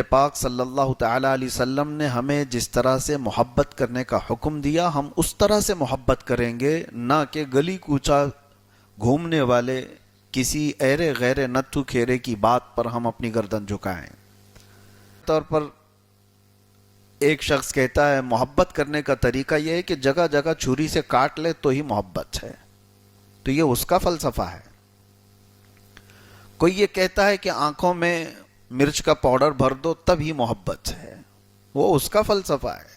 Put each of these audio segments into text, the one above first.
پاک صلی اللہ تعالی علیہ وسلم نے ہمیں جس طرح سے محبت کرنے کا حکم دیا ہم اس طرح سے محبت کریں گے، نہ کہ گلی کوچا گھومنے والے کسی ایرے غیر نتھو کھیرے کی بات پر ہم اپنی گردن جھکائیں۔ طور پر ایک شخص کہتا ہے محبت کرنے کا طریقہ یہ ہے کہ جگہ جگہ چھری سے کاٹ لے تو ہی محبت ہے، تو یہ اس کا فلسفہ ہے۔ کوئی یہ کہتا ہے کہ آنکھوں میں مرچ کا پاؤڈر بھر دو تب ہی محبت ہے، وہ اس کا فلسفہ ہے۔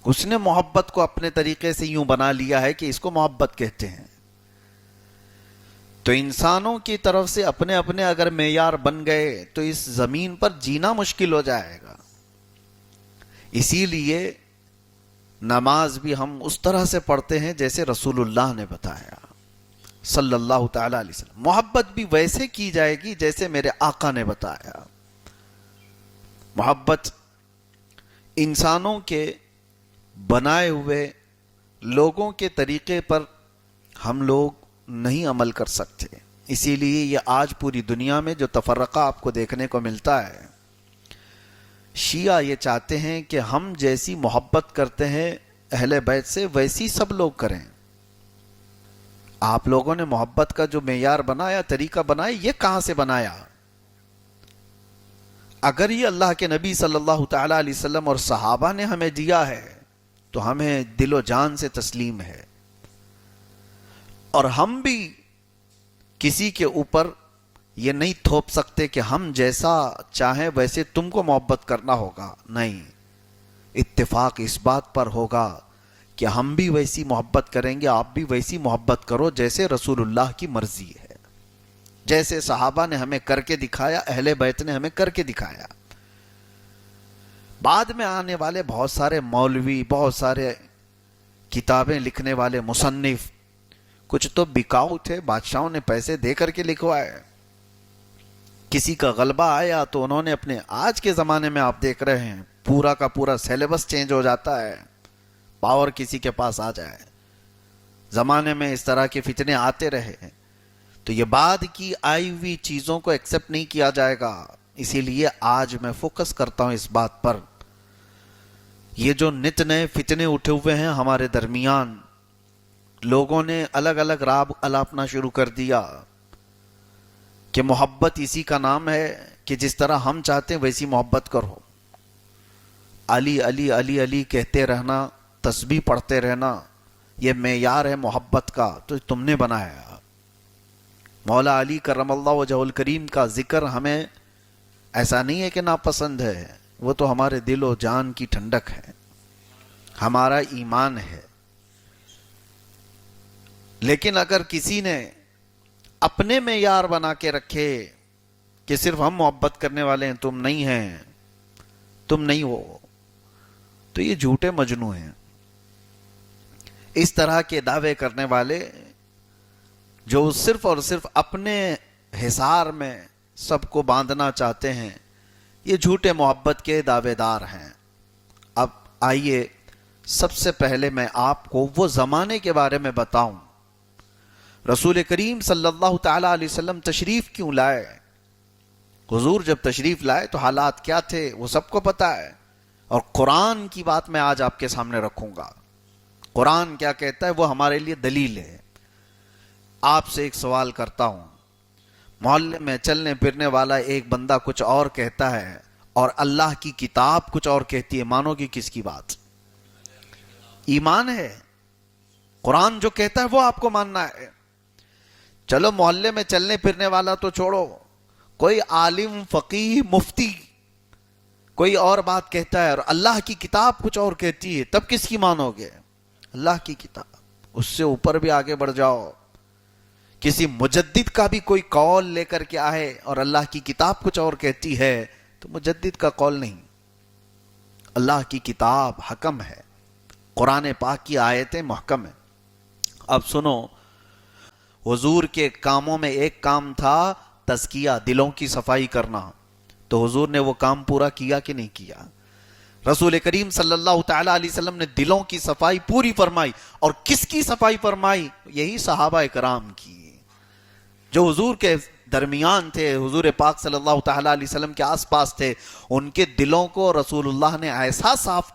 اس نے محبت کو اپنے طریقے سے یوں بنا لیا ہے کہ اس کو محبت کہتے ہیں۔ تو انسانوں کی طرف سے اپنے اپنے اگر معیار بن گئے تو اس زمین پر جینا مشکل ہو جائے گا۔ اسی لیے نماز بھی ہم اس طرح سے پڑھتے ہیں جیسے رسول اللہ نے بتایا صلی اللہ تعالی علیہ وسلم۔ محبت بھی ویسے کی جائے گی جیسے میرے آقا نے بتایا۔ محبت انسانوں کے بنائے ہوئے لوگوں کے طریقے پر ہم لوگ نہیں عمل کر سکتے، اسی لیے یہ آج پوری دنیا میں جو تفرقہ آپ کو دیکھنے کو ملتا ہے، شیعہ یہ چاہتے ہیں کہ ہم جیسی محبت کرتے ہیں اہل بیت سے ویسی سب لوگ کریں۔ آپ لوگوں نے محبت کا جو معیار بنایا، طریقہ بنایا، یہ کہاں سے بنایا؟ اگر یہ اللہ کے نبی صلی اللہ تعالی علیہ وسلم اور صحابہ نے ہمیں دیا ہے تو ہمیں دل و جان سے تسلیم ہے، اور ہم بھی کسی کے اوپر یہ نہیں تھوپ سکتے کہ ہم جیسا چاہیں ویسے تم کو محبت کرنا ہوگا۔ نہیں، اتفاق اس بات پر ہوگا کہ ہم بھی ویسی محبت کریں گے، آپ بھی ویسی محبت کرو جیسے رسول اللہ کی مرضی ہے، جیسے صحابہ نے ہمیں کر کے دکھایا، اہل بیت نے ہمیں کر کے دکھایا۔ بعد میں آنے والے بہت سارے مولوی، بہت سارے کتابیں لکھنے والے مصنف، کچھ تو بکاؤ تھے، بادشاہوں نے پیسے دے کر کے لکھوائے۔ کسی کا غلبہ آیا تو انہوں نے اپنے، آج کے زمانے میں آپ دیکھ رہے ہیں پورا کا پورا سیلیبس چینج ہو جاتا ہے، پاور کسی کے پاس آ جائے۔ زمانے میں اس طرح کے فتنے آتے رہے ہیں، تو یہ بعد کی آئی ہوئی چیزوں کو ایکسپٹ نہیں کیا جائے گا۔ اسی لیے آج میں فوکس کرتا ہوں اس بات پر، یہ جو نت نئے فتنے اٹھے ہوئے ہیں ہمارے درمیان، لوگوں نے الگ الگ راب الاپنا شروع کر دیا کہ محبت اسی کا نام ہے کہ جس طرح ہم چاہتے ہیں ویسی محبت کرو۔ علی علی علی علی کہتے رہنا، تسبیح پڑھتے رہنا، یہ معیار ہے محبت کا، تو تم نے بنایا۔ مولا علی کرم اللہ وجہہ الکریم کا ذکر ہمیں ایسا نہیں ہے کہ ناپسند ہے، وہ تو ہمارے دل و جان کی ٹھنڈک ہے، ہمارا ایمان ہے۔ لیکن اگر کسی نے اپنے معیار بنا کے رکھے کہ صرف ہم محبت کرنے والے ہیں، تم نہیں ہیں، تم نہیں ہو، تو یہ جھوٹے مجنوں ہیں۔ اس طرح کے دعوے کرنے والے جو صرف اور صرف اپنے حصار میں سب کو باندھنا چاہتے ہیں، یہ جھوٹے محبت کے دعوے دار ہیں۔ اب آئیے سب سے پہلے میں آپ کو وہ زمانے کے بارے میں بتاؤں، رسول کریم صلی اللہ تعالی علیہ وسلم تشریف کیوں لائے؟ حضور جب تشریف لائے تو حالات کیا تھے وہ سب کو پتا ہے، اور قرآن کی بات میں آج آپ کے سامنے رکھوں گا۔ قرآن کیا کہتا ہے وہ ہمارے لیے دلیل ہے۔ آپ سے ایک سوال کرتا ہوں، محلے میں چلنے پھرنے والا ایک بندہ کچھ اور کہتا ہے اور اللہ کی کتاب کچھ اور کہتی ہے، مانو گی کس کی بات؟ ایمان ہے، قرآن جو کہتا ہے وہ آپ کو ماننا ہے۔ چلو محلے میں چلنے پھرنے والا تو چھوڑو، کوئی عالم فقیہ مفتی کوئی اور بات کہتا ہے اور اللہ کی کتاب کچھ اور کہتی ہے، تب کس کی مانو گے؟ اللہ کی کتاب۔ اس سے اوپر بھی آگے بڑھ جاؤ، کسی مجدد کا بھی کوئی قول لے کر کے آئے اور اللہ کی کتاب کچھ اور کہتی ہے تو مجدد کا قول نہیں، اللہ کی کتاب حکم ہے، قرآن پاک کی آیتیں محکم ہیں۔ اب سنو، حضور کے کاموں میں ایک کام تھا تزکیہ، دلوں کی صفائی کرنا، تو حضور نے وہ کام پورا کیا کہ نہیں کیا؟ رسول کریم صلی اللہ تعالی علیہ وسلم نے دلوں کی صفائی پوری فرمائی، اور کس کی صفائی فرمائی؟ یہی صحابہ کرام کی، جو حضور کے درمیان تھے، حضور پاک صلی اللہ تعالی علیہ وسلم کے آس پاس تھے، ان کے دلوں کو رسول اللہ نے ایسا صاف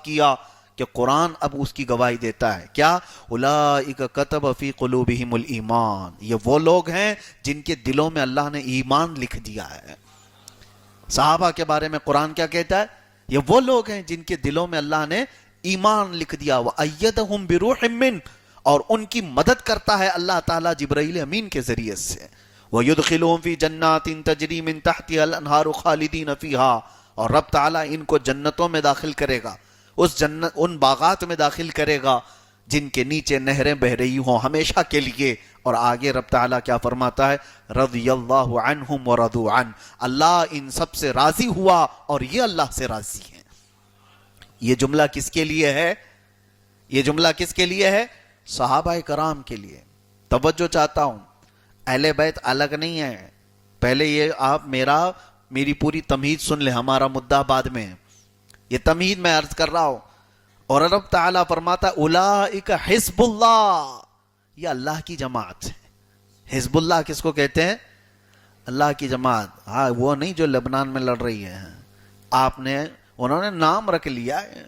کیا کہ قرآن اب اس کی گواہی دیتا ہے. کیا؟ اولئک کتب فی قلوبہم الایمان، یہ وہ لوگ ہیں جن کے دلوں میں اللہ نے ایمان لکھ دیا ہے. صحابہ کے بارے میں قرآن کیا کہتا ہے؟ یہ وہ لوگ ہیں جن کے دلوں میں اللہ نے ایمان لکھ دیا. وَأَيَّدَهُمْ بِرُوحٍ مِّنْهُ، اور ان کی مدد کرتا ہے اللہ تعالیٰ جبرائیل امین کے ذریعے سے. وَيُدْخِلُهُمْ فِي جَنَّاتٍ تَجْرِي مِن تَحْتِهَا الْأَنْهَارُ خَالِدِينَ فِيهَا، اور رب تعالیٰ ان کو جنتوں میں داخل کرے گا، ان باغات میں داخل کرے گا جن کے نیچے نہریں بہ رہی ہوں ہمیشہ کے لیے. اور آگے رب تعالیٰ کیا فرماتا ہے؟ رضی اللہ عنہم ورضوا عنہ، اللہ ان سب سے راضی ہوا اور یہ اللہ سے راضی ہیں. یہ جملہ کس کے لیے ہے؟ یہ جملہ کس کے لیے ہے؟ صحابہ کرام کے لیے. توجہ چاہتا ہوں، اہل بیت الگ نہیں ہے. پہلے یہ آپ میری پوری تمہید سن لیں، ہمارا مدعا بعد میں ہے. یہ تمہید میں عرض کر رہا ہوں. اور رب تعالیٰ فرماتا ہے اولئک حزب اللہ، یہ اللہ کی جماعت ہے. حزب اللہ کس کو کہتے ہیں؟ اللہ کی جماعت. ہاں، وہ نہیں جو لبنان میں لڑ رہی ہے. انہوں نے نام رکھ لیا ہے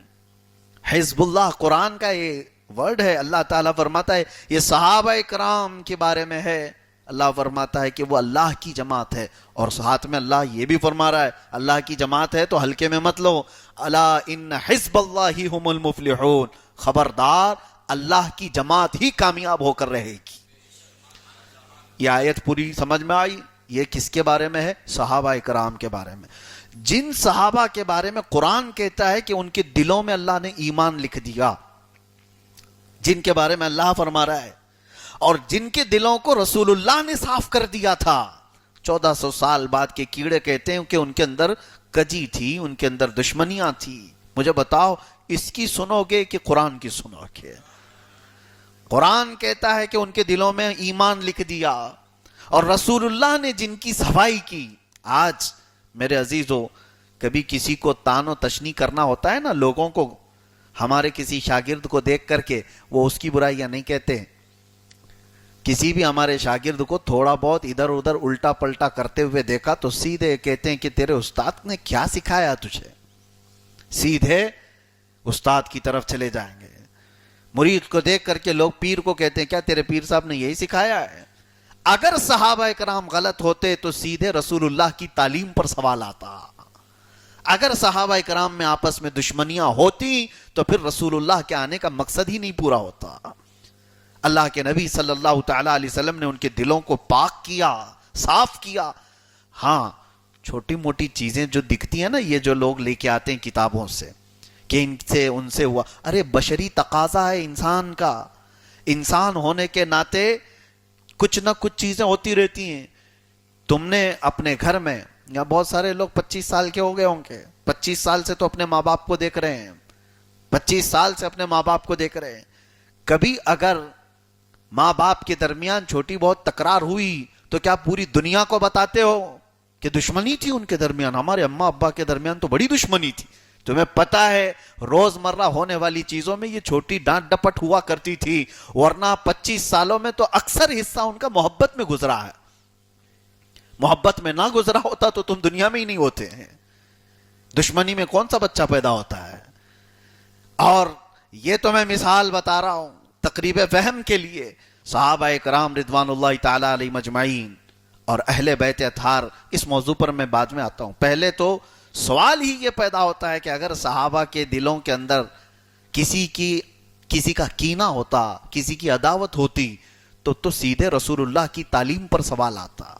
حزب اللہ. قرآن کا یہ ورڈ ہے. اللہ تعالیٰ فرماتا ہے یہ صحابہ کرام کے بارے میں ہے. اللہ فرماتا ہے کہ وہ اللہ کی جماعت ہے. اور ساتھ میں اللہ یہ بھی فرما رہا ہے اللہ کی جماعت ہے تو ہلکے میں مت لو. الا ان حزب اللہ ہم المفلحون، خبردار اللہ کی جماعت ہی کامیاب ہو کر رہے گی. یہ آیت پوری سمجھ میں آئی؟ یہ کس کے بارے میں ہے؟ صحابہ کرام کے بارے میں. جن صحابہ کے بارے میں قرآن کہتا ہے کہ ان کے دلوں میں اللہ نے ایمان لکھ دیا، جن کے بارے میں اللہ فرما رہا ہے، اور جن کے دلوں کو رسول اللہ نے صاف کر دیا تھا. 1400 سال بعد کے کیڑے کہتے ہیں کہ ان کے اندر کجی تھی، ان کے اندر دشمنیاں تھی. مجھے بتاؤ اس کی سنو گے کہ قرآن کی سنو گے؟ قرآن کہتا ہے کہ ان کے دلوں میں ایمان لکھ دیا، اور رسول اللہ نے جن کی صفائی کی. آج میرے عزیزو، کبھی کسی کو تان و تشنی کرنا ہوتا ہے نا لوگوں کو، ہمارے کسی شاگرد کو دیکھ کر کے وہ اس کی برائیاں نہیں کہتے. کسی بھی ہمارے شاگرد کو تھوڑا بہت ادھر ادھر الٹا پلٹا کرتے ہوئے دیکھا تو سیدھے کہتے ہیں کہ تیرے استاد نے کیا سکھایا تجھے. سیدھے استاد کی طرف چلے جائیں گے. مرید کو دیکھ کر کے لوگ پیر کو کہتے ہیں کیا تیرے پیر صاحب نے یہی سکھایا ہے. اگر صحابہ کرام غلط ہوتے تو سیدھے رسول اللہ کی تعلیم پر سوال آتا. اگر صحابہ کرام میں آپس میں دشمنیاں ہوتی تو پھر رسول اللہ کے آنے کا مقصد ہی نہیں پورا ہوتا. اللہ کے نبی صلی اللہ تعالی علیہ وسلم نے ان کے دلوں کو پاک کیا، صاف کیا. ہاں، چھوٹی موٹی چیزیں جو دکھتی ہیں نا، یہ جو لوگ لے کے آتے ہیں کتابوں سے کہ ان سے ہوا، ارے بشری تقاضا ہے انسان کا. انسان ہونے کے ناطے کچھ نہ کچھ چیزیں ہوتی رہتی ہیں. تم نے اپنے گھر میں، یا بہت سارے لوگ 25 سال کے ہو گئے ہوں گے، 25 سال سے تو اپنے ماں باپ کو دیکھ رہے ہیں، 25 سال سے اپنے ماں باپ کو دیکھ رہے ہیں. کبھی اگر ماں باپ کے درمیان چھوٹی بہت تکرار ہوئی تو کیا پوری دنیا کو بتاتے ہو کہ دشمنی تھی ان کے درمیان؟ ہمارے اماں ابا کے درمیان تو بڑی دشمنی تھی. تمہیں پتا ہے روز مرہ ہونے والی چیزوں میں یہ چھوٹی ڈانٹ ڈپٹ ہوا کرتی تھی، ورنہ 25 سالوں میں تو اکثر حصہ ان کا محبت میں گزرا ہے. محبت میں نہ گزرا ہوتا تو تم دنیا میں ہی نہیں ہوتے ہیں. دشمنی میں کون سا بچہ پیدا ہوتا ہے؟ اور یہ تو میں مثال بتا رہا ہوں تقریب فہم کے لیے. صحابہ کرام رضوان اللہ تعالی علیہ مجمعین اور اہل بیت اطہار، اس موضوع پر میں بعد میں آتا ہوں. پہلے تو سوال ہی یہ پیدا ہوتا ہے کہ اگر صحابہ کے دلوں کے اندر کسی کا کینہ ہوتا، کسی کی عداوت ہوتی تو سیدھے رسول اللہ کی تعلیم پر سوال آتا.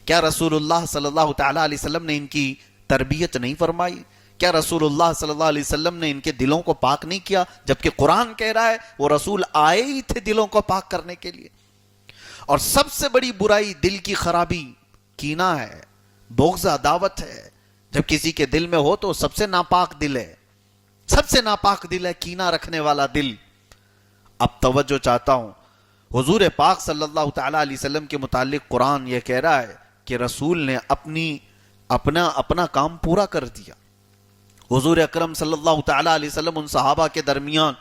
کیا رسول اللہ صلی اللہ تعالی علیہ وسلم نے ان کی تربیت نہیں فرمائی؟ کیا رسول اللہ صلی اللہ علیہ وسلم نے ان کے دلوں کو پاک نہیں کیا؟ جبکہ قرآن کہہ رہا ہے وہ رسول آئے ہی تھے دلوں کو پاک کرنے کے لیے. اور سب سے بڑی برائی دل کی خرابی کینہ ہے، بغض، عداوت ہے. جب کسی کے دل میں ہو تو سب سے ناپاک دل ہے، سب سے ناپاک دل ہے کینہ رکھنے والا دل. اب توجہ چاہتا ہوں، حضور پاک صلی اللہ تعالی علیہ وسلم کے متعلق قرآن یہ کہہ رہا ہے کہ رسول نے اپنا کام پورا کر دیا. حضور اکرم صلی اللہ تعالی علیہ وسلم ان صحابہ کے درمیان،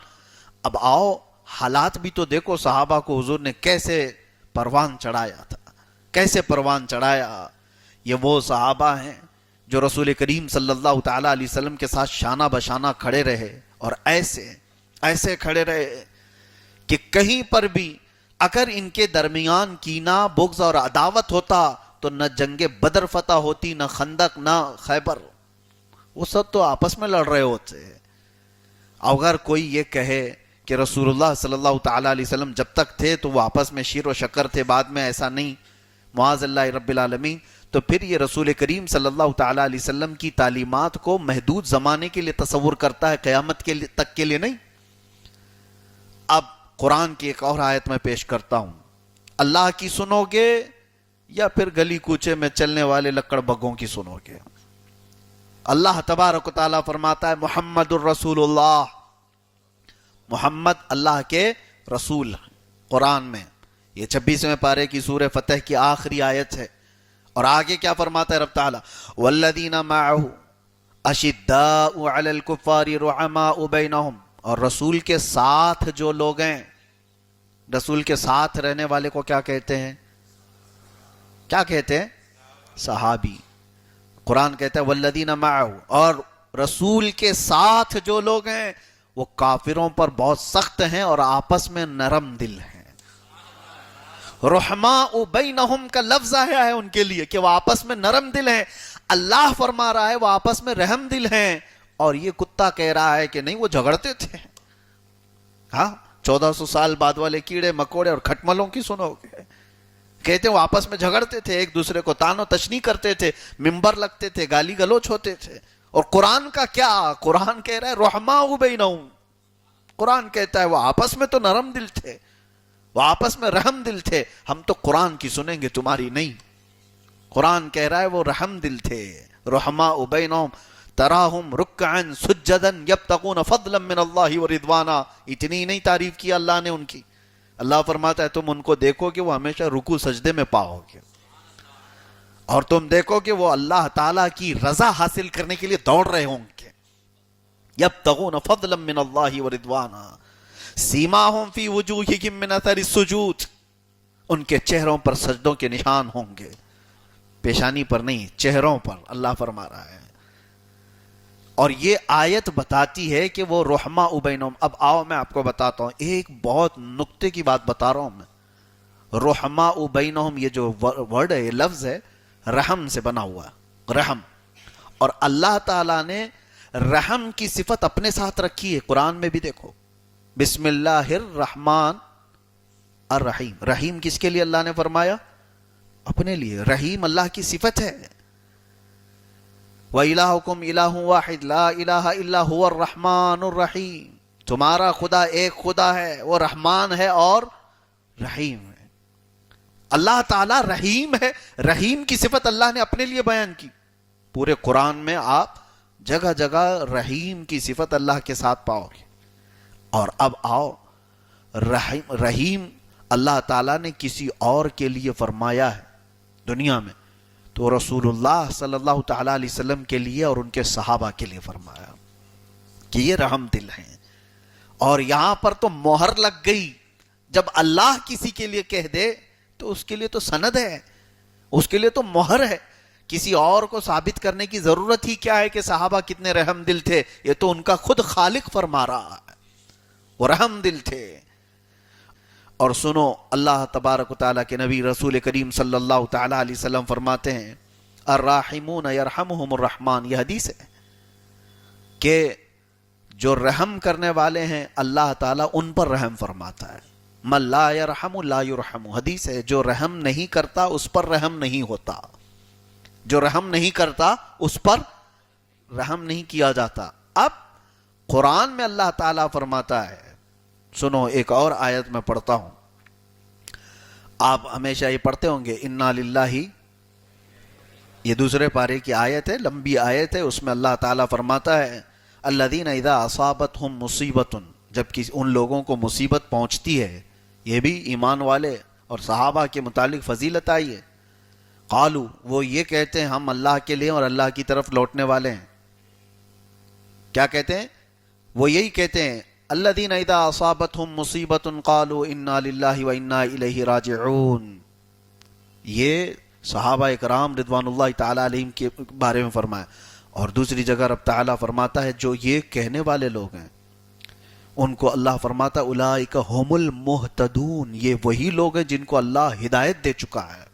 اب آؤ حالات بھی تو دیکھو صحابہ کو حضور نے کیسے پروان چڑھایا تھا، کیسے پروان چڑھایا. یہ وہ صحابہ ہیں جو رسول کریم صلی اللہ تعالی علیہ وسلم کے ساتھ شانہ بشانہ کھڑے رہے، اور ایسے کھڑے رہے کہ کہیں پر بھی اگر ان کے درمیان کینہ، بغض اور عداوت ہوتا تو نہ جنگ بدر فتح ہوتی، نہ خندق، نہ خیبر. وہ سب تو آپس میں لڑ رہے ہوتے. اگر کوئی یہ کہے کہ رسول اللہ صلی اللہ تعالی علیہ وسلم جب تک تھے تو وہ آپس میں شیر و شکر تھے، بعد میں ایسا نہیں، معاذ اللہ رب العالمین، تو پھر یہ رسول کریم صلی اللہ تعالی علیہ وسلم کی تعلیمات کو محدود زمانے کے لیے تصور کرتا ہے، قیامت کے تک کے لیے نہیں. اب قرآن کی ایک اور آیت میں پیش کرتا ہوں، اللہ کی سنو گے یا پھر گلی کوچے میں چلنے والے لکڑ بگوں کی سنو گے؟ اللہ تبارک و تعالیٰ فرماتا ہے محمد الرسول اللہ، محمد اللہ کے رسول. قرآن میں یہ 26ویں پارے کی سورہ فتح کی آخری آیت ہے. اور آگے کیا فرماتا ہے رب تعالیٰ؟ والذین معہ اشداء علی الکفار رحماء بینہم، اور رسول کے ساتھ جو لوگ ہیں، رسول کے ساتھ رہنے والے کو کیا کہتے ہیں؟ کیا کہتے ہیں؟ صحابی. قرآن کہتا ہے والذین معہ، اور رسول کے ساتھ جو لوگ ہیں وہ کافروں پر بہت سخت ہیں اور آپس میں نرم دل ہیں. رحماء بینہم کا لفظ آیا ہے ان کے لیے کہ وہ آپس میں نرم دل ہیں. اللہ فرما رہا ہے وہ آپس میں رحم دل ہیں، اور یہ کتا کہہ رہا ہے کہ نہیں وہ جھگڑتے تھے. ہاں 1400 سال بعد والے کیڑے مکوڑے اور کھٹملوں کی سنو گے، کہتے ہیں وہ آپس میں جھگڑتے تھے، ایک دوسرے کو تان و تشنیع کرتے تھے، ممبر لگتے تھے، گالی گلوچ ہوتے تھے. اور قرآن کا کیا؟ قرآن کہہ رہا ہے رحماء بینہم. قرآن کہتا ہے وہ آپس میں تو نرم دل تھے، وہ آپس میں رحم دل تھے. ہم تو قرآن کی سنیں گے، تمہاری نہیں. قرآن کہہ رہا ہے وہ رحم دل تھے. رحماء بینہم تراہم رکعا سجدا یبتغون فضلا من اللہ ورضوانا. اتنی نہیں تعریف کی اللہ نے ان کی. اللہ فرماتا ہے تم ان کو دیکھو کہ وہ ہمیشہ رکوع سجدے میں پاؤ گے، اور تم دیکھو کہ وہ اللہ تعالیٰ کی رضا حاصل کرنے کے لیے دوڑ رہے ہوں گے. یبتغون فضلا من اللہ ورضوانا سیماہم فی وجوہہم من اثر السجود. ان کے چہروں پر سجدوں کے نشان ہوں گے، پیشانی پر نہیں، چہروں پر. اللہ فرما رہا ہے. اور یہ آیت بتاتی ہے کہ وہ رحماء بینہم. اب آؤ میں آپ کو بتاتا ہوں، ایک بہت نکتے کی بات بتا رہا ہوں میں. رحماء بینہم یہ جو ورڈ ہے، یہ لفظ ہے، رحم سے بنا ہوا، رحم. اور اللہ تعالیٰ نے رحم کی صفت اپنے ساتھ رکھی ہے. قرآن میں بھی دیکھو، بسم اللہ الرحمن الرحیم. رحیم کس کے لیے اللہ نے فرمایا؟ اپنے لیے. رحیم اللہ کی صفت ہے. وَإِلَٰهُكُمْ إِلَٰهٌ وَاحِدٌ لَا إِلَٰهَ إِلَّا هُوَ الرَّحْمَٰنُ الرَّحِيمُ. تمہارا خدا ایک خدا ہے، وہ رحمان ہے اور رحیم ہے. اللہ تعالیٰ رحیم ہے. رحیم کی صفت اللہ نے اپنے لیے بیان کی. پورے قرآن میں آپ جگہ جگہ رحیم کی صفت اللہ کے ساتھ پاؤ گے. اور اب آؤ، رحیم اللہ تعالیٰ نے کسی اور کے لیے فرمایا ہے دنیا میں، تو رسول اللہ صلی اللہ تعالیٰ علیہ وسلم کے لیے اور ان کے صحابہ کے لیے فرمایا کہ یہ رحم دل ہیں. اور یہاں پر تو مہر لگ گئی. جب اللہ کسی کے لیے کہہ دے تو اس کے لیے تو سند ہے، اس کے لیے تو مہر ہے. کسی اور کو ثابت کرنے کی ضرورت ہی کیا ہے کہ صحابہ کتنے رحم دل تھے؟ یہ تو ان کا خود خالق فرما رہا ہے، وہ رحم دل تھے. اور سنو، اللہ تبارک و تعالیٰ کے نبی رسول کریم صلی اللہ تعالیٰ علیہ وسلم فرماتے ہیں الراحمون یرحمہم الرحمن. یہ حدیث ہے کہ جو رحم کرنے والے ہیں اللہ تعالیٰ ان پر رحم فرماتا ہے. من لا یرحم لا یرحم. حدیث ہے جو رحم نہیں کرتا اس پر رحم نہیں ہوتا. جو رحم نہیں کرتا اس پر رحم نہیں کیا جاتا. اب قرآن میں اللہ تعالیٰ فرماتا ہے، سنو ایک اور آیت میں پڑھتا ہوں. آپ ہمیشہ یہ پڑھتے ہوں گے انا للہ. یہ دوسرے پارے کی آیت ہے، لمبی آیت ہے. اس میں اللہ تعالیٰ فرماتا ہے الذین اذا اصابتہم مصیبت. جب ان لوگوں کو مصیبت پہنچتی ہے، یہ بھی ایمان والے اور صحابہ کے متعلق فضیلت آئی ہے. قالوا، وہ یہ کہتے ہیں ہم اللہ کے لیے اور اللہ کی طرف لوٹنے والے ہیں. کیا کہتے ہیں؟ وہ یہی کہتے ہیں الذین اذا اصابتہم مصیبت قالوا انا للہ وانا الیہ راجعون. یہ صحابہ اکرام رضوانullah تعالی علیہم کے بارے میں فرمایا. اور دوسری جگہ رب تعالیٰ فرماتا ہے جو یہ کہنے والے لوگ ہیں ان کو اللہ فرماتا اولئک هم المہتدون، یہ وہی لوگ ہیں جن کو اللہ ہدایت دے چکا ہے.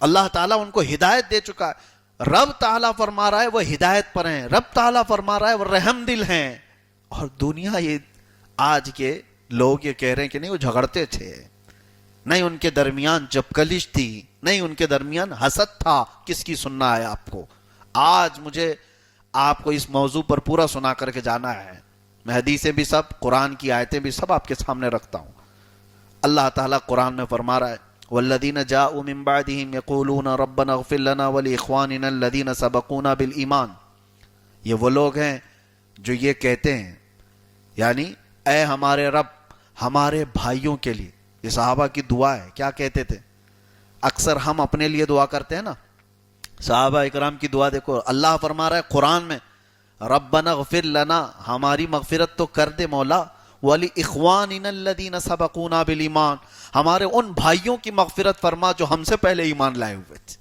اللہ تعالیٰ ان کو ہدایت دے چکا ہے. رب تعالیٰ فرما رہا ہے وہ ہدایت پر ہیں، رب تعالیٰ فرما رہا ہے وہ رحم دل ہیں. اور دنیا یہ آج کے لوگ یہ کہہ رہے ہیں کہ نہیں وہ جھگڑتے تھے، نہیں ان کے درمیان جبکلش تھی، نہیں ان کے درمیان حسد تھا. کس کی سننا ہے آپ کو؟ آج مجھے آپ کو اس موضوع پر پورا سنا کر کے جانا ہے. میں حدیثیں بھی سب، قرآن کی آیتیں بھی سب آپ کے سامنے رکھتا ہوں. اللہ تعالیٰ قرآن میں فرما رہا ہے والذین جاءوا من بعدهم یقولون ربنا اغفر لنا ولاخواننا الذین سبقونا بالایمان. یہ وہ لوگ ہیں جو یہ کہتے ہیں، یعنی اے ہمارے رب ہمارے بھائیوں کے لیے. یہ صحابہ کی دعا ہے. کیا کہتے تھے؟ اکثر ہم اپنے لیے دعا کرتے ہیں نا، صحابہ اکرام کی دعا دیکھو. اللہ فرما رہا ہے قرآن میں ربنا اغفر لنا، ہماری مغفرت تو کر دے مولا، ولاخواننا الذین سبقونا بالایمان، ہمارے ان بھائیوں کی مغفرت فرما جو ہم سے پہلے ایمان لائے ہوئے تھے.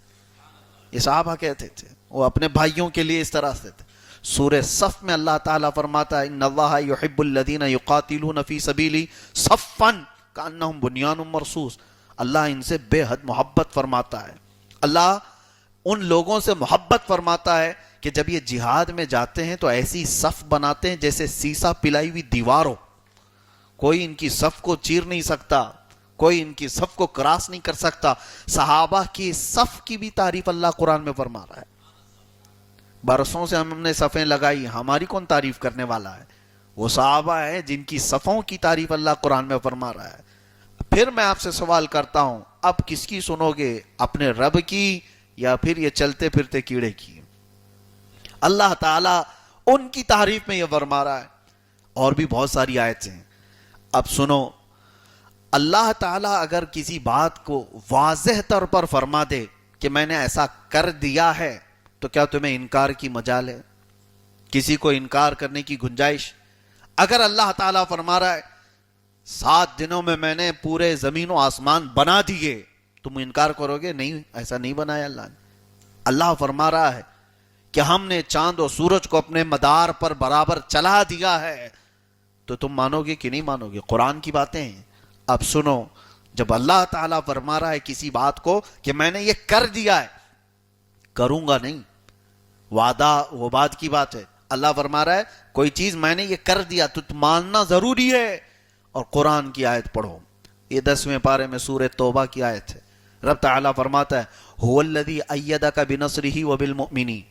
یہ صحابہ کہتے تھے، وہ اپنے بھائیوں کے لیے اس طرح سے تھے. سورہ صف میں اللہ تعالیٰ فرماتا ہے ان اللہ یحب الذین یقاتلون فی سبیلہ صفا کانہم بنیان مرصوص. اللہ ان سے بے حد محبت فرماتا ہے. اللہ ان لوگوں سے محبت فرماتا ہے کہ جب یہ جہاد میں جاتے ہیں تو ایسی صف بناتے ہیں جیسے سیسا پلائی ہوئی دیوار ہو. کوئی ان کی صف کو چیر نہیں سکتا، کوئی ان کی صف کو کراس نہیں کر سکتا. صحابہ کی صف کی بھی تعریف اللہ قرآن میں فرما رہا ہے. برسوں سے ہم نے صفیں لگائی، ہماری کون تعریف کرنے والا ہے؟ وہ صحابہ ہیں جن کی صفوں کی تعریف اللہ قرآن میں فرما رہا ہے. پھر میں آپ سے سوال کرتا ہوں، اب کس کی سنو گے؟ اپنے رب کی یا پھر یہ چلتے پھرتے کیڑے کی؟ اللہ تعالیٰ ان کی تعریف میں یہ فرما رہا ہے. اور بھی بہت ساری آیتیں ہیں. اب سنو، اللہ تعالیٰ اگر کسی بات کو واضح طور پر فرما دے کہ میں نے ایسا کر دیا ہے تو کیا تمہیں انکار کی مجال ہے؟ کسی کو انکار کرنے کی گنجائش؟ اگر اللہ تعالیٰ فرما رہا ہے 7 دنوں میں نے پورے زمین و آسمان بنا دیے، تم انکار کرو گے؟ نہیں، ایسا نہیں بنایا اللہ نے. اللہ فرما رہا ہے کہ ہم نے چاند و سورج کو اپنے مدار پر برابر چلا دیا ہے، تو تم مانو گے کہ نہیں مانو گے؟ قرآن کی باتیں ہیں. اب سنو، جب اللہ تعالیٰ فرما رہا ہے کسی بات کو کہ میں نے یہ کر دیا ہے، کروں گا نہیں، وعدہ وہ بات کی بات ہے. اللہ فرما رہا ہے کوئی چیز میں نے یہ کر دیا تو ماننا ضروری ہے. اور قرآن کی آیت پڑھو، یہ 10ویں پارے میں سورہ توبہ کی آیت ہے. رب تعالیٰ فرماتا ہے هو الذی ایدک بنصرہ وبالمؤمنین.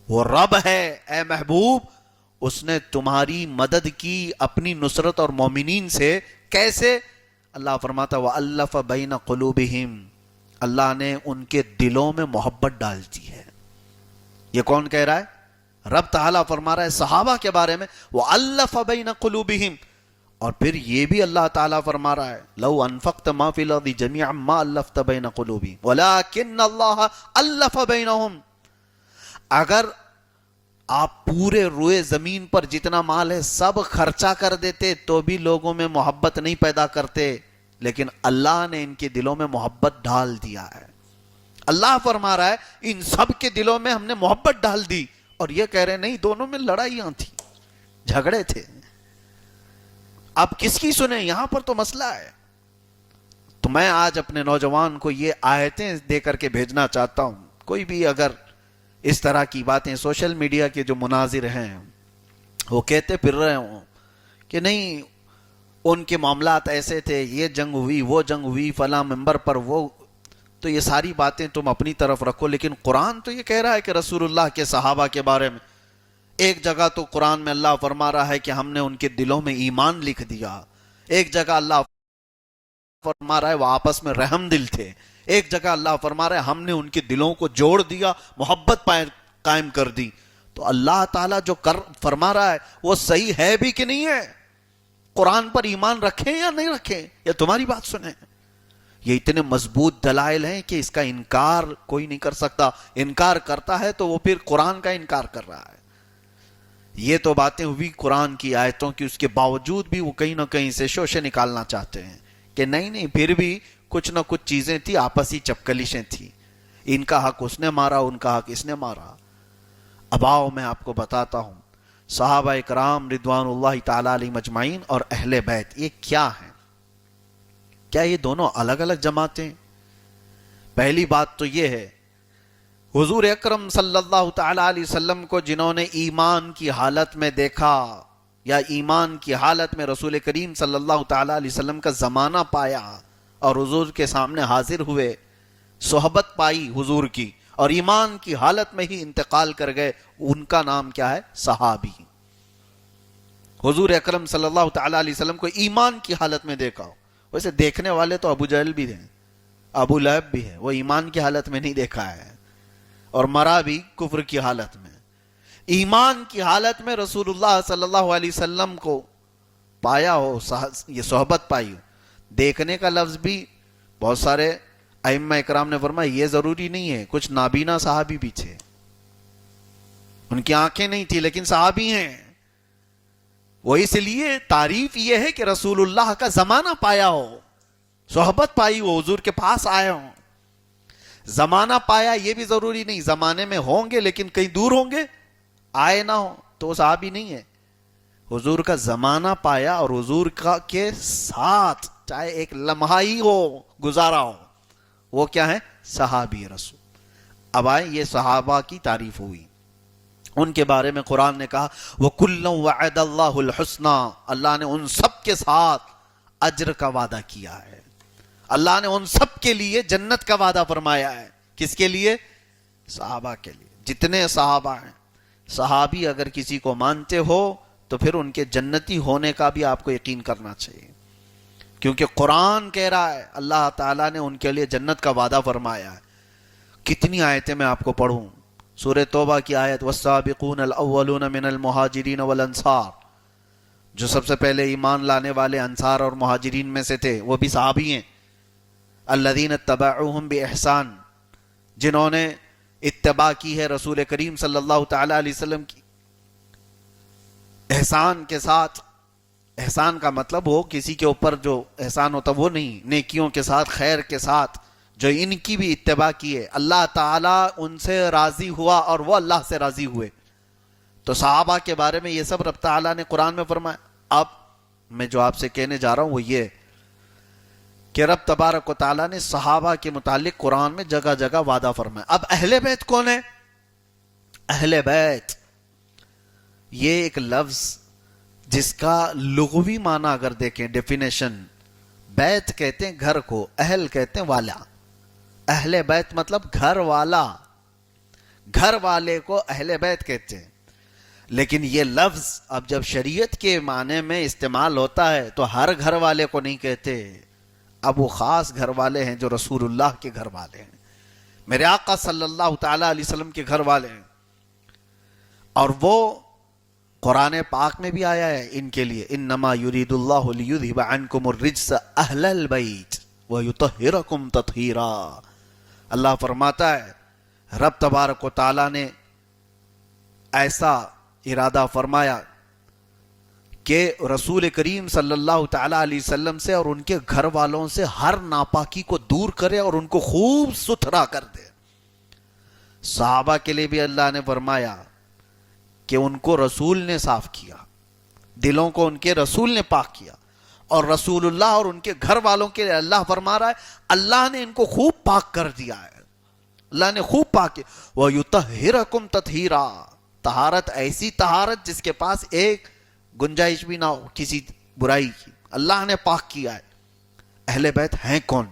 وہ رب ہے اے محبوب، اس نے تمہاری مدد کی اپنی نصرت اور مومنین سے. کیسے؟ اللہ فرماتا ہے وَأَلَّفَ بَيْنَ قُلُوبِهِمْ، اللہ نے ان کے دلوں میں محبت ڈال دی ہے. یہ کون کہہ رہا ہے؟ رب تعالیٰ فرما رہا ہے صحابہ کے بارے میں وَأَلَّفَ بَيْنَ قُلُوبِهِمْ. اور پھر یہ بھی اللہ تعالیٰ فرما رہا ہے لَوْ أَنفَقْتَ مَا فِي الْأَرْضِ جَمِيعًا مَا أَلَّفْتَ بَيْنَ قُلُوبِهِمْ وَلَكِنَّ اللَّهَ أَلَّفَ بَيْنَهُمْ. اگر آپ پورے روئے زمین پر جتنا مال ہے سب خرچہ کر دیتے تو بھی لوگوں میں محبت نہیں پیدا کرتے، لیکن اللہ نے ان کے دلوں میں محبت ڈال دیا ہے. اللہ فرما رہا ہے ان سب کے دلوں میں ہم نے محبت ڈال دی. اور یہ کہہ رہے نہیں دونوں میں لڑائیاں تھیں، جھگڑے تھے. اب کس کی سنیں؟ یہاں پر تو مسئلہ ہے. تو میں آج اپنے نوجوان کو یہ آیتیں دے کر کے بھیجنا چاہتا ہوں. کوئی بھی اگر اس طرح کی باتیں سوشل میڈیا کے جو مناظر ہیں وہ کہتے پھر رہے ہوں کہ نہیں ان کے معاملات ایسے تھے، یہ جنگ ہوئی، وہ جنگ ہوئی، فلاں ممبر پر وہ، تو یہ ساری باتیں تم اپنی طرف رکھو. لیکن قرآن تو یہ کہہ رہا ہے کہ رسول اللہ کے صحابہ کے بارے میں ایک جگہ تو قرآن میں اللہ فرما رہا ہے کہ ہم نے ان کے دلوں میں ایمان لکھ دیا. ایک جگہ اللہ فرما رہا ہے وہ آپس میں رحم دل تھے. ایک جگہ اللہ فرما رہا ہے ہم نے ان کے دلوں کو جوڑ دیا، محبت قائم کر دی. تو اللہ تعالیٰ جو فرما رہا ہے وہ صحیح ہے بھی کہ نہیں ہے؟ قرآن پر ایمان رکھیں یا نہیں رکھیں، یا تمہاری بات سنیں. یہ اتنے مضبوط دلائل ہیں کہ اس کا انکار کوئی نہیں کر سکتا. انکار کرتا ہے تو وہ پھر قرآن کا انکار کر رہا ہے. یہ تو باتیں ہوئی قرآن کی آیتوں کی، اس کے باوجود بھی وہ کہیں نہ کہیں سے شوشے نکالنا چاہتے ہیں کہ نہیں پھر بھی کچھ نہ کچھ چیزیں تھی، آپسی چپکلیشیں تھی، ان کا حق اس نے مارا، ان کا حق اس نے مارا۔ اب آؤ میں آپ کو بتاتا ہوں صحابہ کرام رضوان اللہ تعالی علیہم اجمعین اور اہل بیت یہ کیا ہیں۔ کیا یہ دونوں الگ الگ جماعتیں؟ پہلی بات تو یہ ہے، حضور اکرم صلی اللہ تعالی علیہ وسلم کو جنہوں نے ایمان کی حالت میں دیکھا یا ایمان کی حالت میں رسول کریم صلی اللہ تعالی علیہ وسلم کا زمانہ پایا اور حضور کے سامنے حاضر ہوئے، صحبت پائی حضور کی اور ایمان کی حالت میں ہی انتقال کر گئے، ان کا نام کیا ہے؟ صحابی۔ حضور اکرم صلی اللہ تعالی علیہ وسلم کو ایمان کی حالت میں دیکھا ہو، ویسے دیکھنے والے تو ابو جہل بھی ہیں، ابو لہب بھی ہے، وہ ایمان کی حالت میں نہیں دیکھا ہے، اور مرا بھی کفر کی حالت میں۔ ایمان کی حالت میں رسول اللہ صلی اللہ علیہ وسلم کو پایا ہو، یہ صحبت پائی ہو۔ دیکھنے کا لفظ بھی بہت سارے ائمہ اکرام نے فرمایا یہ ضروری نہیں ہے، کچھ نابینا صحابی بھی تھے، ان کی آنکھیں نہیں تھی لیکن صحابی ہیں۔ وہ اس لیے تعریف یہ ہے کہ رسول اللہ کا زمانہ پایا ہو، صحبت پائی ہو، حضور کے پاس آئے ہوں۔ زمانہ پایا یہ بھی ضروری نہیں، زمانے میں ہوں گے لیکن کہیں دور ہوں گے، آئے نہ ہو تو وہ صحابی نہیں ہے۔ حضور کا زمانہ پایا اور حضور کا کے ساتھ چاہے ایک لمحہ ہی ہو گزارا ہو، وہ کیا ہے؟ صحابی رسول۔ اب آئے یہ صحابہ کی تعریف ہوئی، ان کے بارے میں قرآن نے کہا وَكُلًّا وَعَدَ اللَّهُ الْحُسْنَى، اللہ نے ان سب کے ساتھ اجر کا وعدہ کیا ہے، اللہ نے ان سب کے لیے جنت کا وعدہ فرمایا ہے۔ کس کے لیے؟ صحابہ کے لیے۔ جتنے صحابہ ہیں، صحابی اگر کسی کو مانتے ہو تو پھر ان کے جنتی ہونے کا بھی آپ کو یقین کرنا چاہیے، کیونکہ قرآن کہہ رہا ہے اللہ تعالیٰ نے ان کے لیے جنت کا وعدہ فرمایا ہے۔ کتنی آیتیں میں آپ کو پڑھوں، سورہ توبہ کی آیت والسابقون الاولون من المہاجرین والانصار، جو سب سے پہلے ایمان لانے والے انصار اور مہاجرین میں سے تھے وہ بھی صحابی ہیں۔ الذین اتبعوہم باحسان، جنہوں نے اتباع کی ہے رسول کریم صلی اللہ تعالی علیہ وسلم کی احسان کے ساتھ۔ احسان کا مطلب ہو کسی کے اوپر جو احسان ہوتا وہ نہیں، نیکیوں کے ساتھ، خیر کے ساتھ، جو ان کی بھی اتباع کی ہے، اللہ تعالیٰ ان سے راضی ہوا اور وہ اللہ سے راضی ہوئے۔ تو صحابہ کے بارے میں یہ سب رب تعالیٰ نے قرآن میں فرمایا۔ اب میں جو آپ سے کہنے جا رہا ہوں وہ یہ کہ رب تبارک و تعالیٰ نے صحابہ کے متعلق قرآن میں جگہ جگہ وعدہ فرمایا۔ اب اہل بیت کون ہے؟ اہل بیت یہ ایک لفظ جس کا لغوی معنی اگر دیکھیں ڈیفینیشن، بیت کہتے ہیں گھر کو، اہل کہتے ہیں والا۔ اہل بیت مطلب گھر والا، گھر والے کو اہل بیت کہتے ہیں۔ لیکن یہ لفظ اب جب شریعت کے معنی میں استعمال ہوتا ہے تو ہر گھر والے کو نہیں کہتے، اب وہ خاص گھر والے ہیں جو رسول اللہ کے گھر والے ہیں، میرے آقا صلی اللہ تعالی علیہ وسلم کے گھر والے ہیں، اور وہ قرآن پاک میں بھی آیا ہے ان کے لیے انما یرید اللہ لیذھب عنکم الرجس اہل البیت ویطہرکم تطہیرا۔ اللہ فرماتا ہے رب تبارک و تعالی نے ایسا ارادہ فرمایا کہ رسول کریم صلی اللہ تعالی علیہ وسلم سے اور ان کے گھر والوں سے ہر ناپاکی کو دور کرے اور ان کو خوب ستھرا کر دے۔ صحابہ کے لیے بھی اللہ نے فرمایا کہ ان کو رسول نے صاف کیا، دلوں کو ان کے رسول نے پاک کیا، اور رسول اللہ اور ان کے گھر والوں کے لیے اللہ فرما رہا ہے اللہ نے ان کو خوب پاک کر دیا ہے، اللہ نے خوب پاک کیا۔ وَيُطَهِّرَكُمْ تَطْهِيرًا، طہارت ایسی طہارت جس کے پاس ایک گنجائش بھی نہ ہو کسی برائی کی، اللہ نے پاک کیا ہے۔ اہل بیت ہیں کون؟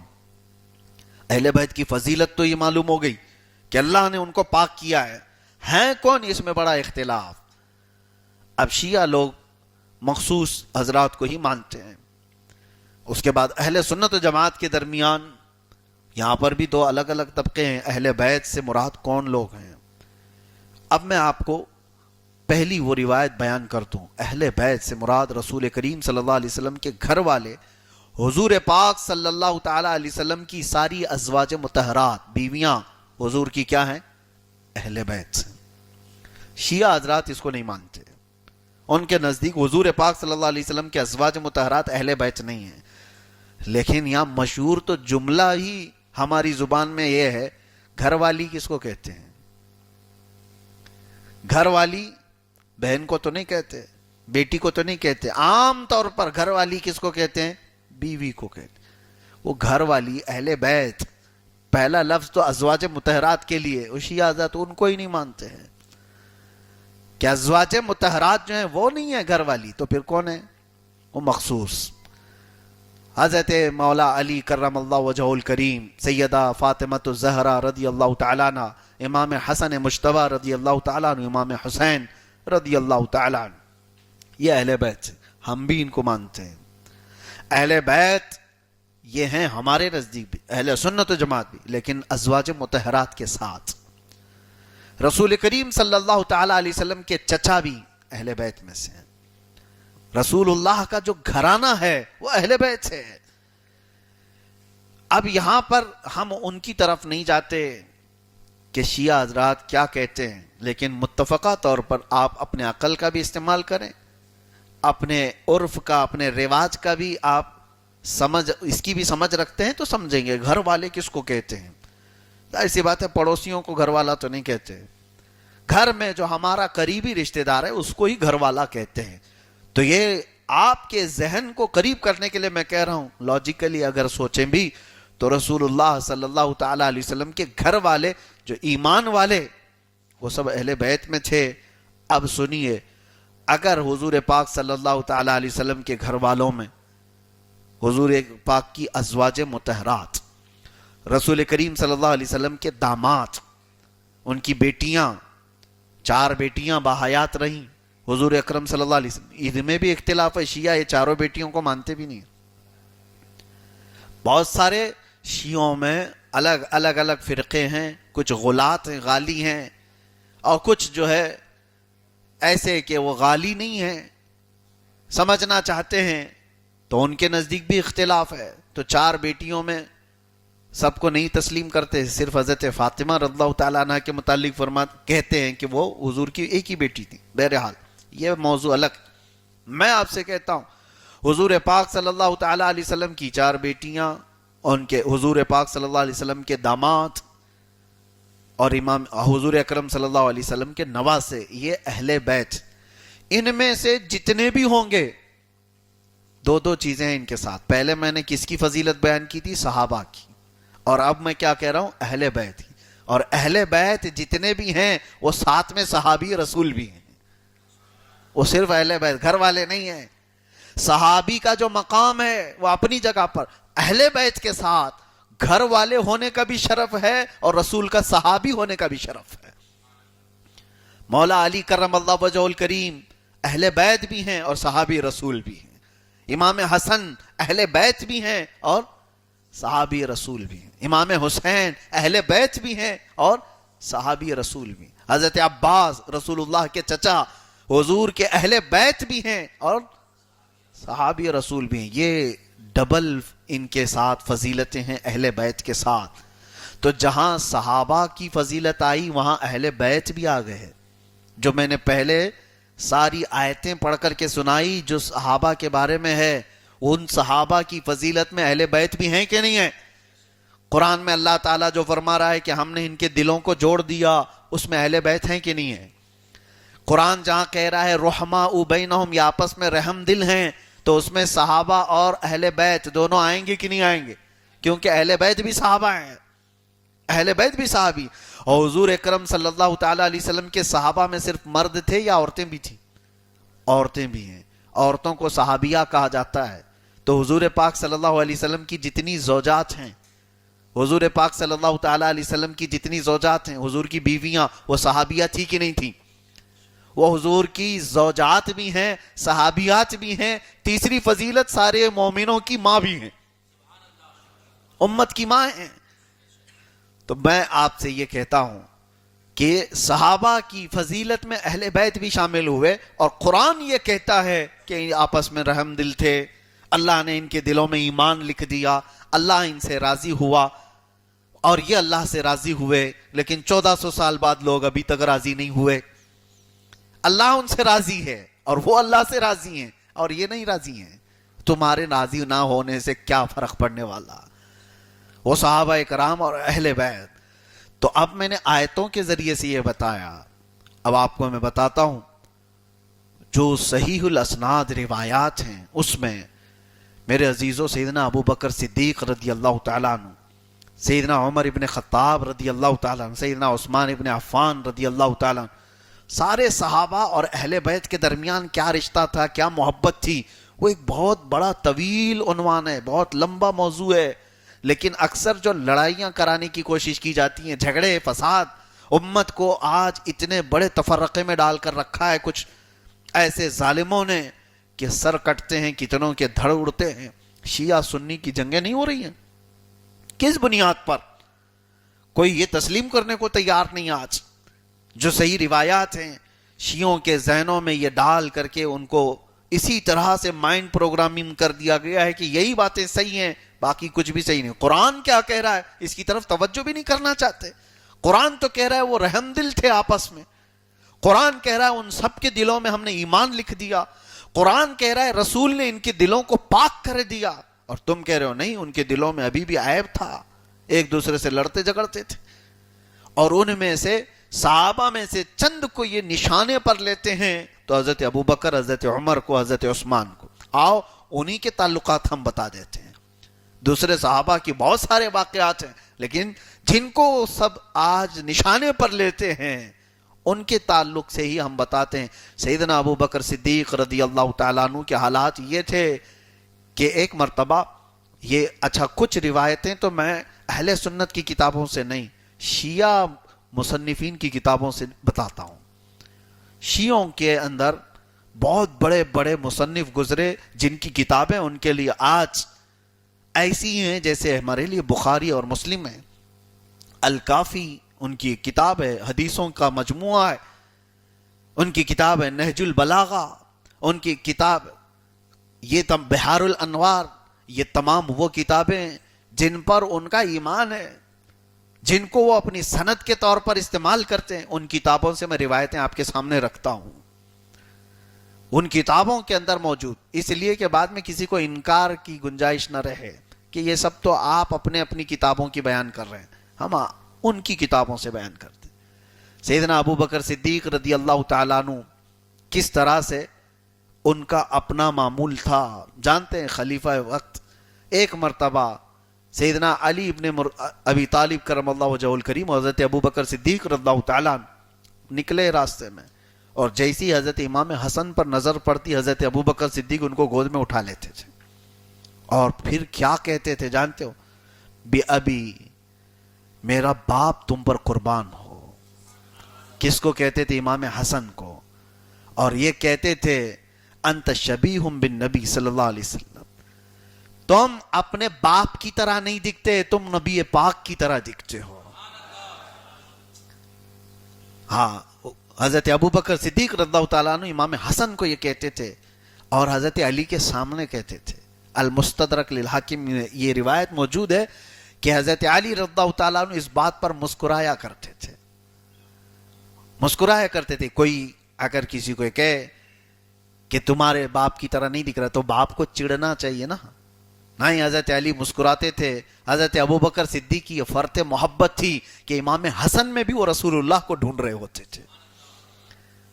اہل بیت کی فضیلت تو یہ معلوم ہو گئی کہ اللہ نے ان کو پاک کیا ہے، ہیں کون اس میں بڑا اختلاف۔ اب شیعہ لوگ مخصوص حضرات کو ہی مانتے ہیں، اس کے بعد اہل سنت و جماعت کے درمیان یہاں پر بھی دو الگ الگ طبقے ہیں، اہل بیت سے مراد کون لوگ ہیں۔ اب میں آپ کو پہلی وہ روایت بیان کرتا ہوں، اہل بیت سے مراد رسول کریم صلی اللہ علیہ وسلم کے گھر والے، حضور پاک صلی اللہ تعالی علیہ وسلم کی ساری ازواج مطہرات، بیویاں حضور کی کیا ہیں؟ اہل بیت سے۔ شیعہ حضرات اس کو نہیں مانتے، ان کے نزدیک حضور پاک صلی اللہ علیہ وسلم کے ازواج مطہرات اہل بیت نہیں ہیں، لیکن یہاں مشہور تو جملہ ہی ہماری زبان میں یہ ہے، گھر والی کس کو کہتے ہیں؟ گھر والی بہن کو تو نہیں کہتے، بیٹی کو تو نہیں کہتے، عام طور پر گھر والی کس کو کہتے ہیں؟ بیوی کو کہتے ہیں۔ وہ گھر والی اہل بیت، پہلا لفظ تو ازواج مطہرات کے لیے، شیعہ حضرات ان کو ہی نہیں مانتے ہیں کہ ازواج مطہرات جو ہیں وہ نہیں ہے گھر والی، تو پھر کون ہے؟ وہ مخصوص حضرت مولا علی کرم اللہ وجہہ الکریم، سیدہ فاطمہ الزہرا رضی اللہ تعالیٰ عنہ، امام حسن مجتبی رضی اللہ تعالیٰ عنہ، امام حسین رضی اللہ تعالیٰ عنہ، یہ اہل بیت ہیں، ہم بھی ان کو مانتے ہیں۔ اہل بیت یہ ہیں ہمارے نزدیک بھی اہل سنت و جماعت بھی، لیکن ازواج مطہرات کے ساتھ۔ رسول کریم صلی اللہ تعالیٰ علیہ وسلم کے چچا بھی اہل بیت میں سے ہیں۔ رسول اللہ کا جو گھرانہ ہے وہ اہل بیت ہے۔ اب یہاں پر ہم ان کی طرف نہیں جاتے کہ شیعہ حضرات کیا کہتے ہیں، لیکن متفقہ طور پر آپ اپنے عقل کا بھی استعمال کریں، اپنے عرف کا، اپنے رواج کا بھی آپ اس کی بھی سمجھ رکھتے ہیں تو سمجھیں گے گھر والے کس کو کہتے ہیں۔ ایسی بات ہے، پڑوسیوں کو گھر والا تو نہیں کہتے، گھر میں جو ہمارا قریبی رشتہ دار ہے اس کو ہی گھر والا کہتے ہیں۔ تو یہ آپ کے ذہن کو قریب کرنے کے لیے میں کہہ رہا ہوں، لاجیکلی اگر سوچیں بھی تو رسول اللہ صلی اللہ تعالیٰ علیہ وسلم کے گھر والے جو ایمان والے وہ سب اہل بیت میں تھے۔ اب سنیے، اگر حضور پاک صلی اللہ تعالیٰ علیہ وسلم کے گھر والوں میں حضور پاک کی ازواج مطہرات، رسول کریم صلی اللہ علیہ وسلم کے داماد، ان کی بیٹیاں، 4 بیٹیاں باحیات رہیں، حضور اکرم صلی اللہ علیہ وسلم، ان میں بھی اختلاف ہے، شیعہ یہ چاروں بیٹیوں کو مانتے بھی نہیں۔ بہت سارے شیعوں میں الگ الگ فرقے ہیں، کچھ غلات ہیں، غالی ہیں، اور کچھ جو ہے ایسے کہ وہ غالی نہیں ہیں، سمجھنا چاہتے ہیں، تو ان کے نزدیک بھی اختلاف ہے۔ تو 4 بیٹیوں میں سب کو نہیں تسلیم کرتے، صرف حضرت فاطمہ رضی اللہ تعالیٰ عنہ کے متعلق کہتے ہیں کہ وہ حضور کی ایک ہی بیٹی تھی۔ بہرحال یہ موضوع الگ۔ میں آپ سے کہتا ہوں، حضور پاک صلی اللہ تعالیٰ علیہ وسلم کی 4 بیٹیاں، ان کے حضور پاک صلی اللہ علیہ وسلم کے داماد اور امام حضور اکرم صلی اللہ علیہ وسلم کے نواسے، یہ اہل بیت، ان میں سے جتنے بھی ہوں گے 2 چیزیں ہیں ان کے ساتھ۔ پہلے میں نے کس کی فضیلت بیان کی تھی؟ صحابہ کی، اور اب میں کیا کہہ رہا ہوں؟ اہل بیت کی۔ اور اہل بیت جتنے بھی ہیں وہ ساتھ میں صحابی رسول بھی ہیں، وہ صرف اہل بیت، گھر والے نہیں ہیں۔ صحابی کا جو مقام ہے وہ اپنی جگہ پر، اہل بیت کے ساتھ گھر والے ہونے کا بھی شرف ہے اور رسول کا صحابی ہونے کا بھی شرف ہے۔ مولا علی کرم اللہ وجہہ الکریم اہل بیت بھی ہیں اور صحابی رسول بھی ہیں۔ امام حسن اہل بیت بھی ہیں اور صحابی رسول بھی ہیں۔ امام حسین اہل بیت بھی ہیں اور صحابی رسول بھی ہیں۔ حضرت عباس رسول اللہ کے چچا حضور کے اہل بیت بھی ہیں اور صحابی رسول بھی ہیں۔ یہ ڈبل ان کے ساتھ فضیلتیں ہیں اہل بیت کے ساتھ۔ تو جہاں صحابہ کی فضیلت آئی وہاں اہل بیت بھی آ گئے۔ جو میں نے پہلے ساری آیتیں پڑھ کر کے سنائی جو صحابہ کے بارے میں ہے، ان صحابہ کی فضیلت میں اہل بیت بھی ہیں کہ نہیں ہیں؟ قرآن میں اللہ تعالیٰ جو فرما رہا ہے کہ ہم نے ان کے دلوں کو جوڑ دیا، اس میں اہل بیت ہیں کہ نہیں ہیں؟ قرآن جہاں کہہ رہا ہے رحماء بینہم، یہ آپس میں رحم دل ہیں، تو اس میں صحابہ اور اہل بیت دونوں آئیں گے کہ نہیں آئیں گے؟ کیونکہ اہل بیت بھی صحابہ ہیں، اہل بیت بھی صحابی۔ اور حضور اکرم صلی اللہ تعالیٰ علیہ وسلم کے صحابہ میں صرف مرد تھے یا عورتیں بھی تھیں؟ عورتیں بھی ہیں، عورتوں کو صحابیہ کہا جاتا ہے۔ تو حضور پاک صلی اللہ علیہ وسلم کی جتنی زوجات ہیں، حضور پاک صلی اللہ تعالیٰ علیہ وسلم کی جتنی زوجات ہیں، حضور کی بیویاں، وہ صحابیہ تھی کہ نہیں تھی؟ وہ حضور کی زوجات بھی ہیں، صحابیات بھی ہیں۔ تیسری فضیلت سارے مومنوں کی ماں بھی ہیں، امت کی ماں ہیں۔ تو میں آپ سے یہ کہتا ہوں کہ صحابہ کی فضیلت میں اہل بیت بھی شامل ہوئے، اور قرآن یہ کہتا ہے کہ آپس میں رحم دل تھے، اللہ نے ان کے دلوں میں ایمان لکھ دیا، اللہ ان سے راضی ہوا، اور یہ اللہ سے راضی ہوئے، لیکن 1400 سال بعد لوگ ابھی تک راضی نہیں ہوئے۔ اللہ ان سے راضی ہے اور وہ اللہ سے راضی ہیں، اور یہ نہیں راضی ہیں۔ تمہارے راضی نہ ہونے سے کیا فرق پڑنے والا، وہ صحابہ کرام اور اہل بیت۔ تو اب میں نے آیتوں کے ذریعے سے یہ بتایا، اب آپ کو میں بتاتا ہوں جو صحیح الاسناد روایات ہیں اس میں میرے عزیزوں سیدنا ابو بکر صدیق رضی اللہ تعالیٰ عنہ، سیدنا عمر ابن خطاب رضی اللہ تعالیٰ عنہ، سیدنا عثمان ابن عفان رضی اللہ تعالیٰ عنہ، سارے صحابہ اور اہل بیت کے درمیان کیا رشتہ تھا، کیا محبت تھی، وہ ایک بہت بڑا طویل عنوان ہے، بہت لمبا موضوع ہے۔ لیکن اکثر جو لڑائیاں کرانے کی کوشش کی جاتی ہیں، جھگڑے فساد، امت کو آج اتنے بڑے تفرقے میں ڈال کر رکھا ہے کچھ ایسے ظالموں نے کہ سر کٹتے ہیں، کتنوں کے دھڑ اڑتے ہیں۔ شیعہ سنی کی جنگیں نہیں ہو رہی ہیں، کس بنیاد پر؟ کوئی یہ تسلیم کرنے کو تیار نہیں آج۔ جو صحیح روایات ہیں شیعوں کے ذہنوں میں یہ ڈال کر کے ان کو اسی طرح سے مائنڈ پروگرامنگ کر دیا گیا ہے کہ یہی باتیں صحیح ہیں، باقی کچھ بھی صحیح نہیں۔ قرآن کیا کہہ رہا ہے اس کی طرف توجہ بھی نہیں کرنا چاہتے۔ قرآن تو کہہ رہا ہے وہ رحم دل تھے آپس میں، قرآن کہہ رہا ہے ان سب کے دلوں میں ہم نے ایمان لکھ دیا، قرآن کہہ رہا ہے رسول نے ان کے دلوں کو پاک کر دیا، اور تم کہہ رہے ہو نہیں، ان کے دلوں میں ابھی بھی عیب تھا، ایک دوسرے سے لڑتے جھگڑتے تھے۔ اور ان میں سے صحابہ میں سے چند کو یہ نشانے پر لیتے ہیں تو حضرت ابو بکر، حضرت عمر کو، حضرت عثمان کو۔ آؤ انہی کے تعلقات ہم بتا دیتے ہیں۔ دوسرے صحابہ کی بہت سارے واقعات ہیں، لیکن جن کو سب آج نشانے پر لیتے ہیں ان کے تعلق سے ہی ہم بتاتے ہیں۔ سیدنا ابو بکر صدیق رضی اللہ تعالیٰ عنہ کے حالات یہ تھے کہ ایک مرتبہ یہ اچھا کچھ روایتیں تو میں اہل سنت کی کتابوں سے نہیں، شیعہ مصنفین کی کتابوں سے بتاتا ہوں۔ شیعوں کے اندر بہت بڑے بڑے مصنف گزرے جن کی کتابیں ان کے لیے آج ایسی ہیں جیسے ہمارے لیے بخاری اور مسلم ہے۔ الکافی ان کی کتاب ہے، حدیثوں کا مجموعہ ہے، ان کی کتاب ہے نہج البلاغہ، ان کی کتاب یہ بحار الانوار، یہ تمام وہ کتابیں جن پر ان کا ایمان ہے، جن کو وہ اپنی سند کے طور پر استعمال کرتے ہیں۔ ان کتابوں سے میں روایتیں آپ کے سامنے رکھتا ہوں، ان کتابوں کے اندر موجود، اس لیے کہ بعد میں کسی کو انکار کی گنجائش نہ رہے کہ یہ سب تو آپ اپنی کتابوں کی بیان کر رہے ہیں، ہم ان کی کتابوں سے بیان کرتے ہیں۔ سیدنا ابو بکر صدیق رضی اللہ تعالیٰ عنہ کس طرح سے ان کا اپنا معمول تھا جانتے ہیں۔ خلیفہ وقت ایک مرتبہ سیدنا علی ابن ابی طالب کرم اللہ وجہہ الکریم، حضرت ابو بکر صدیق رضی اللہ تعالیٰ عنہ نکلے راستے میں، اور جیسی حضرت امام حسن پر نظر پڑتی حضرت ابو بکر صدیق ان کو گود میں اٹھا لیتے تھے، اور پھر کیا کہتے تھے جانتے ہو؟ بی ابی، میرا باپ تم پر قربان ہو۔ کس کو کہتے تھے؟ امام حسن کو۔ اور یہ کہتے تھے انت شبیہ بالنبی صلی اللہ علیہ وسلم، تم اپنے باپ کی طرح نہیں دکھتے، تم نبی پاک کی طرح دکھتے ہو۔ ہاں، حضرت ابو بکر صدیق رضی اللہ تعالیٰ عنہ امام حسن کو یہ کہتے تھے، اور حضرت علی کے سامنے کہتے تھے۔ المستدرک للحاکم یہ روایت موجود ہے کہ حضرت علی رضی اللہ تعالیٰ عنہ اس بات پر مسکرایا کرتے تھے، مسکرایا کرتے تھے۔ کوئی اگر کسی کو کہے کہ تمہارے باپ کی طرح نہیں دکھ رہا تو باپ کو چڑنا چاہیے نا، نہیں، حضرت علی مسکراتے تھے۔ حضرت ابو بکر صدیق کی یہ فرط محبت تھی کہ امام حسن میں بھی وہ رسول اللہ کو ڈھونڈ رہے ہوتے تھے،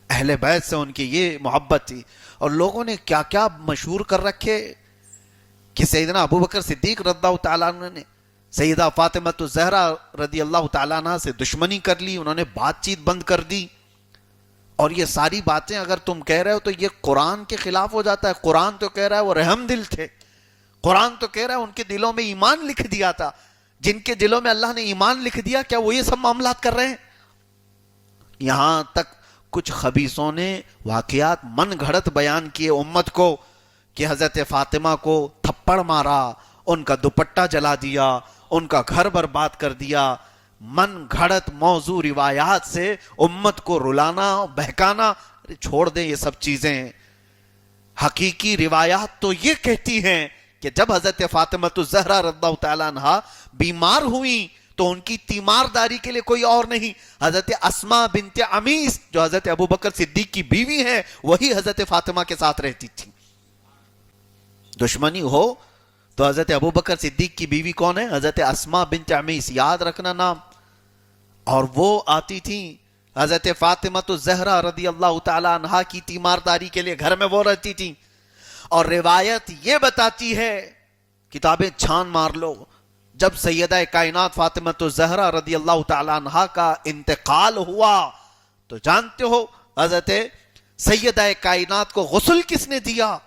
اہل بیت سے ان کی یہ محبت تھی۔ اور لوگوں نے کیا کیا مشہور کر رکھے کہ سیدنا ابو بکر صدیق رضی اللہ تعالیٰ عنہ نے سیدہ فاطمہ الزہرا رضی اللہ تعالیٰ عنہ سے دشمنی کر لی، انہوں نے بات چیت بند کر دی۔ اور یہ ساری باتیں اگر تم کہہ رہے ہو تو یہ قرآن کے خلاف ہو جاتا ہے۔ قرآن تو کہہ رہا ہے وہ رحم دل تھے، قرآن تو کہہ رہا ہے ان کے دلوں میں ایمان لکھ دیا تھا۔ جن کے دلوں میں اللہ نے ایمان لکھ دیا، کیا وہ یہ سب معاملات کر رہے ہیں؟ یہاں تک کچھ خبیثوں نے واقعات من گھڑت بیان کیے امت کو کہ حضرت فاطمہ کو تھپڑ مارا، ان کا دوپٹہ جلا دیا، ان کا گھر برباد کر دیا۔ من گھڑت موضوع روایات سے امت کو رلانا، بہکانا، چھوڑ دیں یہ سب چیزیں۔ حقیقی روایات تو یہ کہتی ہیں کہ جب حضرت فاطمہ الزہرا رضی اللہ تعالیٰ عنہا بیمار ہوئیں تو ان کی تیمارداری کے لیے کوئی اور نہیں، حضرت اسماء بنت عمیس جو حضرت ابو بکر صدیق کی بیوی ہیں وہی حضرت فاطمہ کے ساتھ رہتی تھی۔ دشمنی ہو تو حضرت ابو بکر صدیق کی بیوی کون ہے؟ حضرت اسما بنت عمیس، یاد رکھنا نام. اور وہ آتی تھیں حضرت فاطمہ الزہرا رضی اللہ تعالی عنہا کی تیمارداری کے لیے، گھر میں وہ رہتی تھیں. اور روایت یہ بتاتی ہے، کتابیں چھان مار لو، جب سیدہ کائنات فاطمہ الزہرا رضی اللہ تعالی عنہا کا انتقال ہوا تو جانتے ہو حضرت سیدہ کائنات کو غسل کس نے دیا؟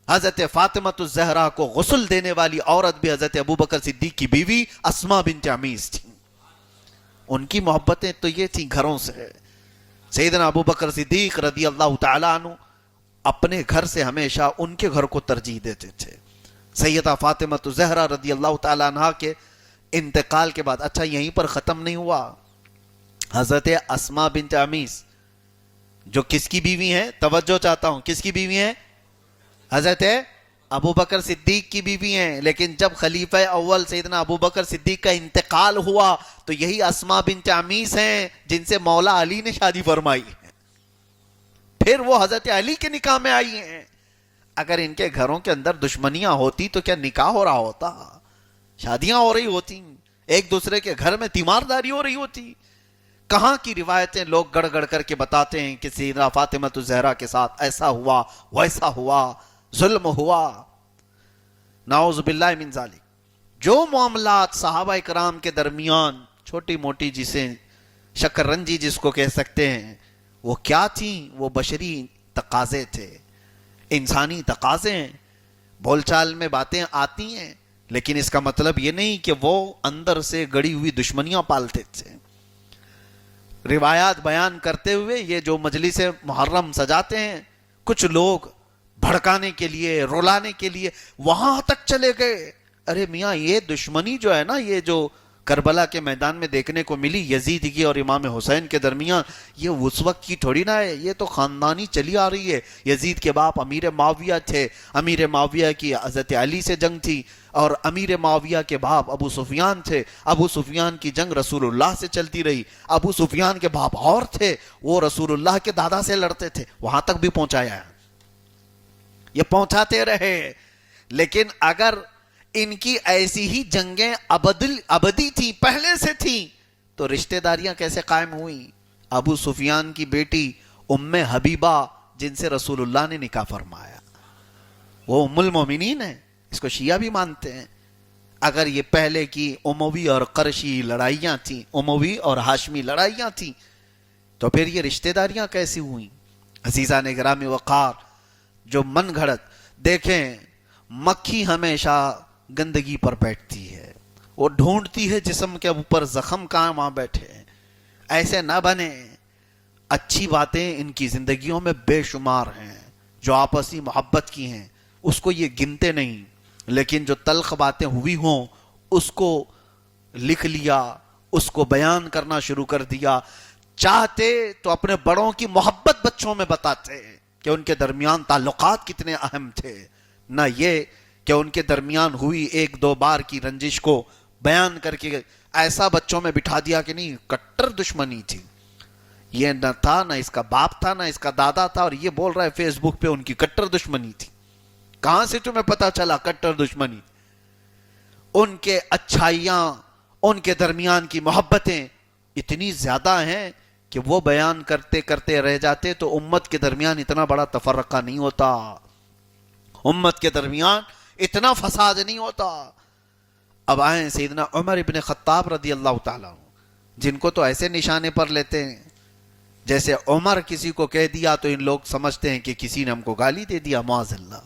حضرت فاطمہ الزہرا کو غسل دینے والی عورت بھی حضرت ابو بکر صدیق کی بیوی اسما بنت عمیس تھی. ان کی محبتیں تو یہ تھیں گھروں سے. سیدنا ابو بکر صدیق رضی اللہ تعالیٰ عنہ اپنے گھر سے ہمیشہ ان کے گھر کو ترجیح دیتے تھے. سیدہ فاطمہ الزہرا رضی اللہ تعالیٰ عنہ کے انتقال کے بعد، اچھا یہیں پر ختم نہیں ہوا، حضرت اسما بنت عمیس جو کس کی بیوی ہیں؟ توجہ چاہتا ہوں، کس کی بیوی ہیں؟ حضرت ابو بکر صدیق کی بیوی ہیں. لیکن جب خلیفہ اول سیدنا ابو بکر صدیق کا انتقال ہوا تو یہی اسما بنت عمیس ہیں جن سے مولا علی نے شادی فرمائی ہے. پھر وہ حضرت علی کے نکاح میں آئی ہیں. اگر ان کے گھروں کے اندر دشمنیاں ہوتی تو کیا نکاح ہو رہا ہوتا؟ شادیاں ہو رہی ہوتی، ایک دوسرے کے گھر میں تیمارداری ہو رہی ہوتی. کہاں کی روایتیں لوگ گڑ گڑ کر کے بتاتے ہیں کہ سیدہ فاطمہ الزہرا کے ساتھ ایسا ہوا، ویسا ہوا، ظلم ہوا. نعوذ باللہ من ذالک. جو معاملات صحابہ کرام کے درمیان چھوٹی موٹی، جسے شکر رنجی جس کو کہہ سکتے ہیں، وہ کیا تھیں؟ وہ بشری تقاضے تھے، انسانی تقاضے ہیں. بول چال میں باتیں آتی ہیں لیکن اس کا مطلب یہ نہیں کہ وہ اندر سے گڑی ہوئی دشمنیاں پالتے تھے. روایات بیان کرتے ہوئے یہ جو مجلس محرم سجاتے ہیں کچھ لوگ بھڑکانے کے لیے، رولانے کے لیے وہاں تک چلے گئے. ارے میاں، یہ دشمنی جو ہے نا، یہ جو کربلا کے میدان میں دیکھنے کو ملی یزید کی اور امام حسین کے درمیان، یہ اس وقت کی تھوڑی نہ ہے، یہ تو خاندانی چلی آ رہی ہے. یزید کے باپ امیر معاویہ تھے، امیر معاویہ کی حضرت علی سے جنگ تھی، اور امیر معاویہ کے باپ ابو سفیان تھے. ابو سفیان کی جنگ رسول اللہ سے چلتی رہی. ابو سفیان کے باپ اور تھے، وہ رسول اللہ کے دادا سے لڑتے تھے. وہاں تک بھی پہنچایا ہے، یہ پہنچاتے رہے. لیکن اگر ان کی ایسی ہی جنگیں ابدی تھی، پہلے سے تھی، تو رشتہ داریاں کیسے قائم ہوئیں؟ ابو سفیان کی بیٹی ام حبیبہ جن سے رسول اللہ نے نکاح فرمایا، وہ ام المومنین ہے. اس کو شیعہ بھی مانتے ہیں. اگر یہ پہلے کی اموی اور قرشی لڑائیاں تھیں، اموی اور ہاشمی لڑائیاں تھیں، تو پھر یہ رشتہ داریاں کیسی ہوئیں؟ عزیزان گرامی وقار، جو من گھڑت دیکھیں، مکھی ہمیشہ گندگی پر بیٹھتی ہے، وہ ڈھونڈتی ہے جسم کے اوپر زخم کہاں، وہاں بیٹھے. ایسے نہ بنے. اچھی باتیں ان کی زندگیوں میں بے شمار ہیں جو آپسی محبت کی ہیں، اس کو یہ گنتے نہیں. لیکن جو تلخ باتیں ہوئی ہوں اس کو لکھ لیا، اس کو بیان کرنا شروع کر دیا. چاہتے تو اپنے بڑوں کی محبت بچوں میں بتاتے کہ ان کے درمیان تعلقات کتنے اہم تھے، نہ یہ کہ ان کے درمیان ہوئی ایک دو بار کی رنجش کو بیان کر کے ایسا بچوں میں بٹھا دیا کہ نہیں، کٹر دشمنی تھی. یہ نہ تھا، نہ اس کا باپ تھا، نہ اس کا دادا تھا، اور یہ بول رہا ہے فیس بک پہ ان کی کٹر دشمنی تھی. کہاں سے تمہیں پتا چلا کٹر دشمنی؟ ان کے اچھائیاں، ان کے درمیان کی محبتیں اتنی زیادہ ہیں کہ وہ بیان کرتے کرتے رہ جاتے تو امت کے درمیان اتنا بڑا تفرقہ نہیں ہوتا، امت کے درمیان اتنا فساد نہیں ہوتا. اب آئیں سیدنا عمر ابن خطاب رضی اللہ تعالیٰ، جن کو تو ایسے نشانے پر لیتے ہیں جیسے عمر کسی کو کہہ دیا تو ان لوگ سمجھتے ہیں کہ کسی نے ہم کو گالی دے دیا، معاذ اللہ.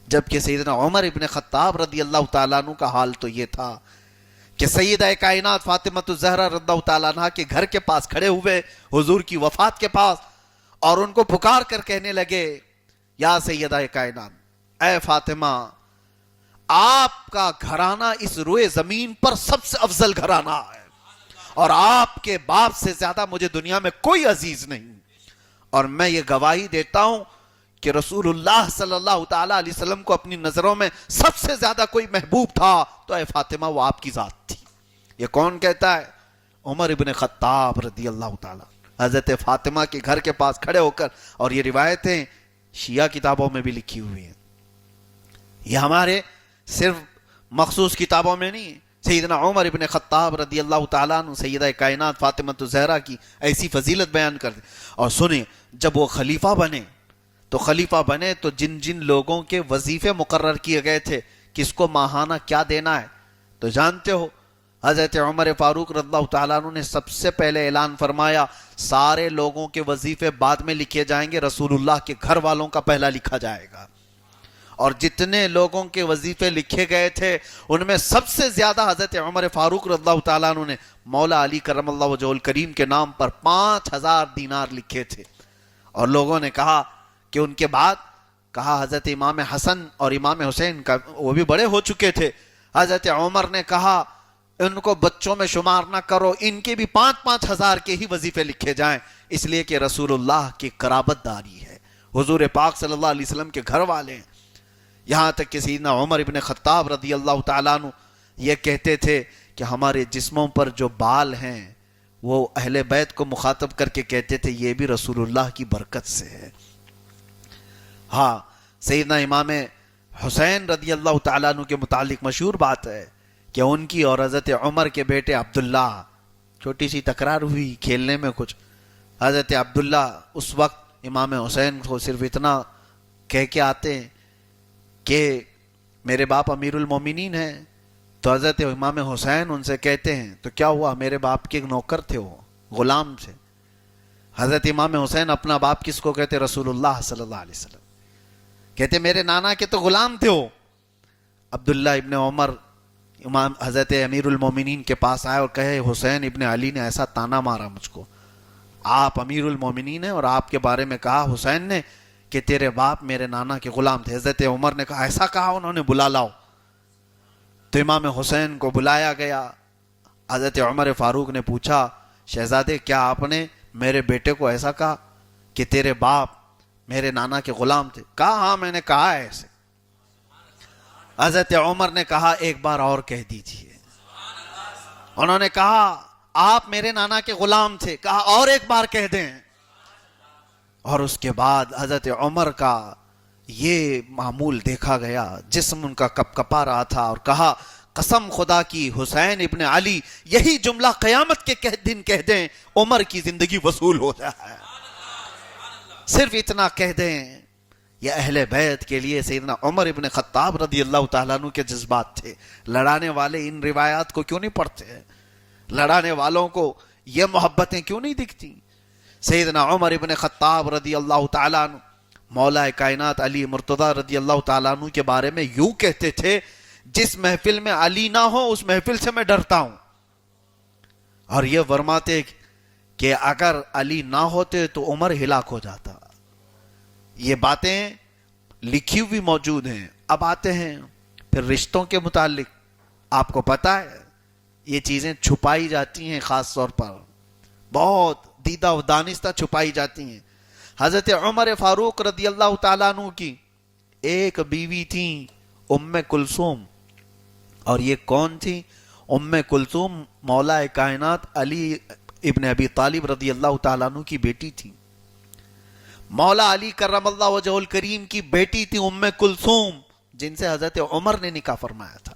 جبکہ سیدنا عمر ابن خطاب رضی اللہ تعالیٰ عنہ کا حال تو یہ تھا کہ سیدہ کائنات فاطمہ الزہرا رضی اللہ تعالیٰ عنہ کے گھر کے پاس کھڑے ہوئے حضور کی وفات کے پاس، اور ان کو پکار کر کہنے لگے، یا سیدہ کائنات، اے فاطمہ، آپ کا گھرانہ اس روئے زمین پر سب سے افضل گھرانہ ہے، اور آپ کے باپ سے زیادہ مجھے دنیا میں کوئی عزیز نہیں، اور میں یہ گواہی دیتا ہوں کہ رسول اللہ صلی اللہ تعالیٰ علیہ وسلم کو اپنی نظروں میں سب سے زیادہ کوئی محبوب تھا تو اے فاطمہ وہ آپ کی ذات تھی. یہ کون کہتا ہے؟ عمر ابن خطاب رضی اللہ تعالیٰ حضرت فاطمہ کے گھر کے پاس کھڑے ہو کر. اور یہ روایتیں شیعہ کتابوں میں بھی لکھی ہوئی ہیں. یہ ہمارے صرف مخصوص کتابوں میں نہیں ہے. سیدنا عمر ابن خطاب رضی اللہ تعالیٰ عنہ سیدہ کائنات فاطمہ الزہرا کی ایسی فضیلت بیان کرتے. اور سنیں، جب وہ خلیفہ بنے تو جن جن لوگوں کے وظیفے مقرر کیے گئے تھے، کس کو ماہانہ کیا دینا ہے، تو جانتے ہو حضرت عمر فاروق رضی اللہ تعالیٰ عنہ نے سب سے پہلے اعلان فرمایا سارے لوگوں کے وظیفے بعد میں لکھے جائیں گے، رسول اللہ کے گھر والوں کا پہلا لکھا جائے گا. اور جتنے لوگوں کے وظیفے لکھے گئے تھے ان میں سب سے زیادہ حضرت عمر فاروق رضی اللہ تعالیٰ عنہ نے مولا علی کرم اللہ وجہہ الکریم کے نام پر 5000 دینار لکھے تھے. اور لوگوں نے کہا کہ ان کے بعد کہا حضرت امام حسن اور امام حسین کا، وہ بھی بڑے ہو چکے تھے، حضرت عمر نے کہا ان کو بچوں میں شمار نہ کرو، ان کے بھی 5,000 کے ہی وظیفے لکھے جائیں، اس لیے کہ رسول اللہ کی قرابت داری ہے، حضور پاک صلی اللہ علیہ وسلم کے گھر والے ہیں. یہاں تک کہ سیدنا عمر ابن خطاب رضی اللہ تعالیٰ عنہ یہ کہتے تھے کہ ہمارے جسموں پر جو بال ہیں وہ اہل بیت کو مخاطب کر کے کہتے تھے یہ بھی رسول اللہ کی برکت سے ہے. ہاں، سیدنا امام حسین رضی اللہ تعالیٰ عنہ کے متعلق مشہور بات ہے کہ ان کی اور حضرت عمر کے بیٹے عبداللہ چھوٹی سی تکرار ہوئی کھیلنے میں کچھ. حضرت عبداللہ اس وقت امام حسین کو صرف اتنا کہہ کے آتے ہیں کہ میرے باپ امیر المومنین ہیں، تو حضرت امام حسین ان سے کہتے ہیں تو کیا ہوا، میرے باپ کے نوکر تھے، وہ غلام تھے. حضرت امام حسین اپنا باپ کس کو کہتے؟ رسول اللہ صلی اللہ علیہ وسلم. کہتے میرے نانا کے تو غلام تھے وہ. عبداللہ ابن عمر امام حضرت امیر المومنین کے پاس آئے اور کہے حسین ابن علی نے ایسا تانا مارا مجھ کو، آپ امیر المومنین ہیں اور آپ کے بارے میں کہا حسین نے کہ تیرے باپ میرے نانا کے غلام تھے. حضرت عمر نے کہا ایسا کہا، انہوں نے بلا لاؤ. تو امام حسین کو بلایا گیا. حضرت عمر فاروق نے پوچھا شہزادے کیا آپ نے میرے بیٹے کو ایسا کہا کہ تیرے باپ میرے نانا کے غلام تھے؟ کہا ہاں میں نے کہا ہے ایسے. حضرت عمر نے کہا ایک بار اور کہہ دیجئے. انہوں نے کہا آپ میرے نانا کے غلام تھے. کہا اور ایک بار کہہ دیں. اور اس کے بعد حضرت عمر کا یہ معمول دیکھا گیا، جسم ان کا کپ کپا رہا تھا، اور کہا قسم خدا کی حسین ابن علی یہی جملہ قیامت کے دن کہہ دیں عمر کی زندگی وصول ہو جائے. صرف اتنا کہہ دیں. یہ اہل بیت کے لیے سیدنا عمر ابن خطاب رضی اللہ تعالیٰ عنہ کے جذبات تھے. لڑانے والے ان روایات کو کیوں نہیں پڑھتے؟ لڑانے والوں کو یہ محبتیں کیوں نہیں دکھتی؟ سیدنا عمر ابن خطاب رضی اللہ تعالیٰ عنہ مولا کائنات علی مرتضی رضی اللہ تعالیٰ عنہ کے بارے میں یوں کہتے تھے جس محفل میں علی نہ ہو اس محفل سے میں ڈرتا ہوں. اور یہ فرماتے کہ اگر علی نہ ہوتے تو عمر ہلاک ہو جاتا. یہ باتیں لکھی ہوئی موجود ہیں. اب آتے ہیں پھر رشتوں کے متعلق. آپ کو پتا ہے یہ چیزیں چھپائی جاتی ہیں، خاص طور پر بہت دیدہ و دانستہ چھپائی جاتی ہیں. حضرت عمر فاروق رضی اللہ تعالیٰ عنہ کی ایک بیوی تھی ام کلثوم. اور یہ کون تھی؟ ام کلثوم مولا کائنات علی ابن ابی طالب رضی اللہ تعالیٰ عنہ کی بیٹی تھی. مولا علی کرم اللہ وجہہ الکریم کی بیٹی تھی ام کلثوم، جن سے حضرت عمر نے نکاح فرمایا تھا.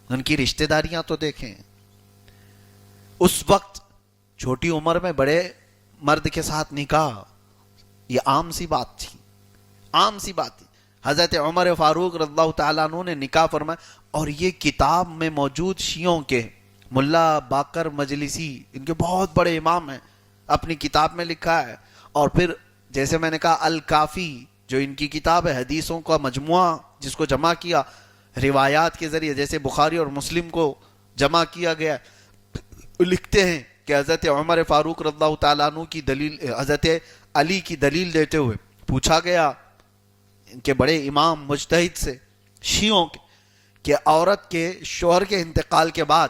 ان کی رشتہ داریاں تو دیکھیں. اس وقت چھوٹی عمر میں بڑے مرد کے ساتھ نکاح یہ عام سی بات تھی، عام سی بات تھی. حضرت عمر فاروق رضی اللہ تعالیٰ عنہ نے نکاح فرمایا. اور یہ کتاب میں موجود شیعوں کے ملا باقر مجلسی، ان کے بہت بڑے امام ہیں، اپنی کتاب میں لکھا ہے. اور پھر جیسے میں نے کہا الکافی جو ان کی کتاب ہے، حدیثوں کا مجموعہ جس کو جمع کیا روایات کے ذریعے، جیسے بخاری اور مسلم کو جمع کیا گیا. لکھتے ہیں کہ حضرت عمر فاروق رضی اللہ تعالیٰ عنہ کی دلیل، حضرت علی کی دلیل دیتے ہوئے پوچھا گیا ان کے بڑے امام مجتہد سے، شیعوں کے، کہ عورت کے شوہر کے انتقال کے بعد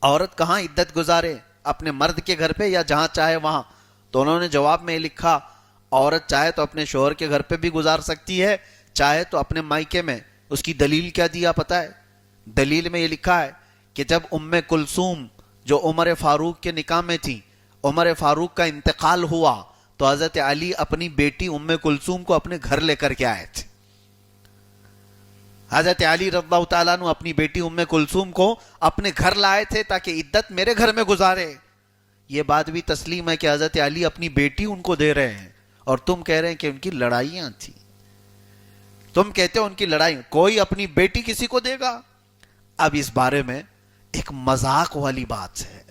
عورت کہاں عدت گزارے، اپنے مرد کے گھر پہ یا جہاں چاہے وہاں؟ تو انہوں نے جواب میں لکھا عورت چاہے تو اپنے شوہر کے گھر پہ بھی گزار سکتی ہے، چاہے تو اپنے مائکے میں. اس کی دلیل کیا دیا پتہ ہے؟ دلیل میں یہ لکھا ہے کہ جب ام کلثوم جو عمر فاروق کے نکاح میں تھی، عمر فاروق کا انتقال ہوا تو حضرت علی اپنی بیٹی ام کلثوم کو اپنے گھر لے کر کے آئے تھے. حضرت علی رضی اللہ تعالیٰ عنہ اپنی بیٹی ام کلثوم کو اپنے گھر لائے تھے تاکہ عدت میرے گھر میں گزارے. یہ بات بھی تسلیم ہے کہ حضرت علی اپنی بیٹی ان کو دے رہے ہیں, اور تم کہہ رہے ہیں کہ ان کی لڑائیاں تھیں. تم کہتے ہو ان کی لڑائی, کوئی اپنی بیٹی کسی کو دے گا؟ اب اس بارے میں ایک مذاق والی بات ہے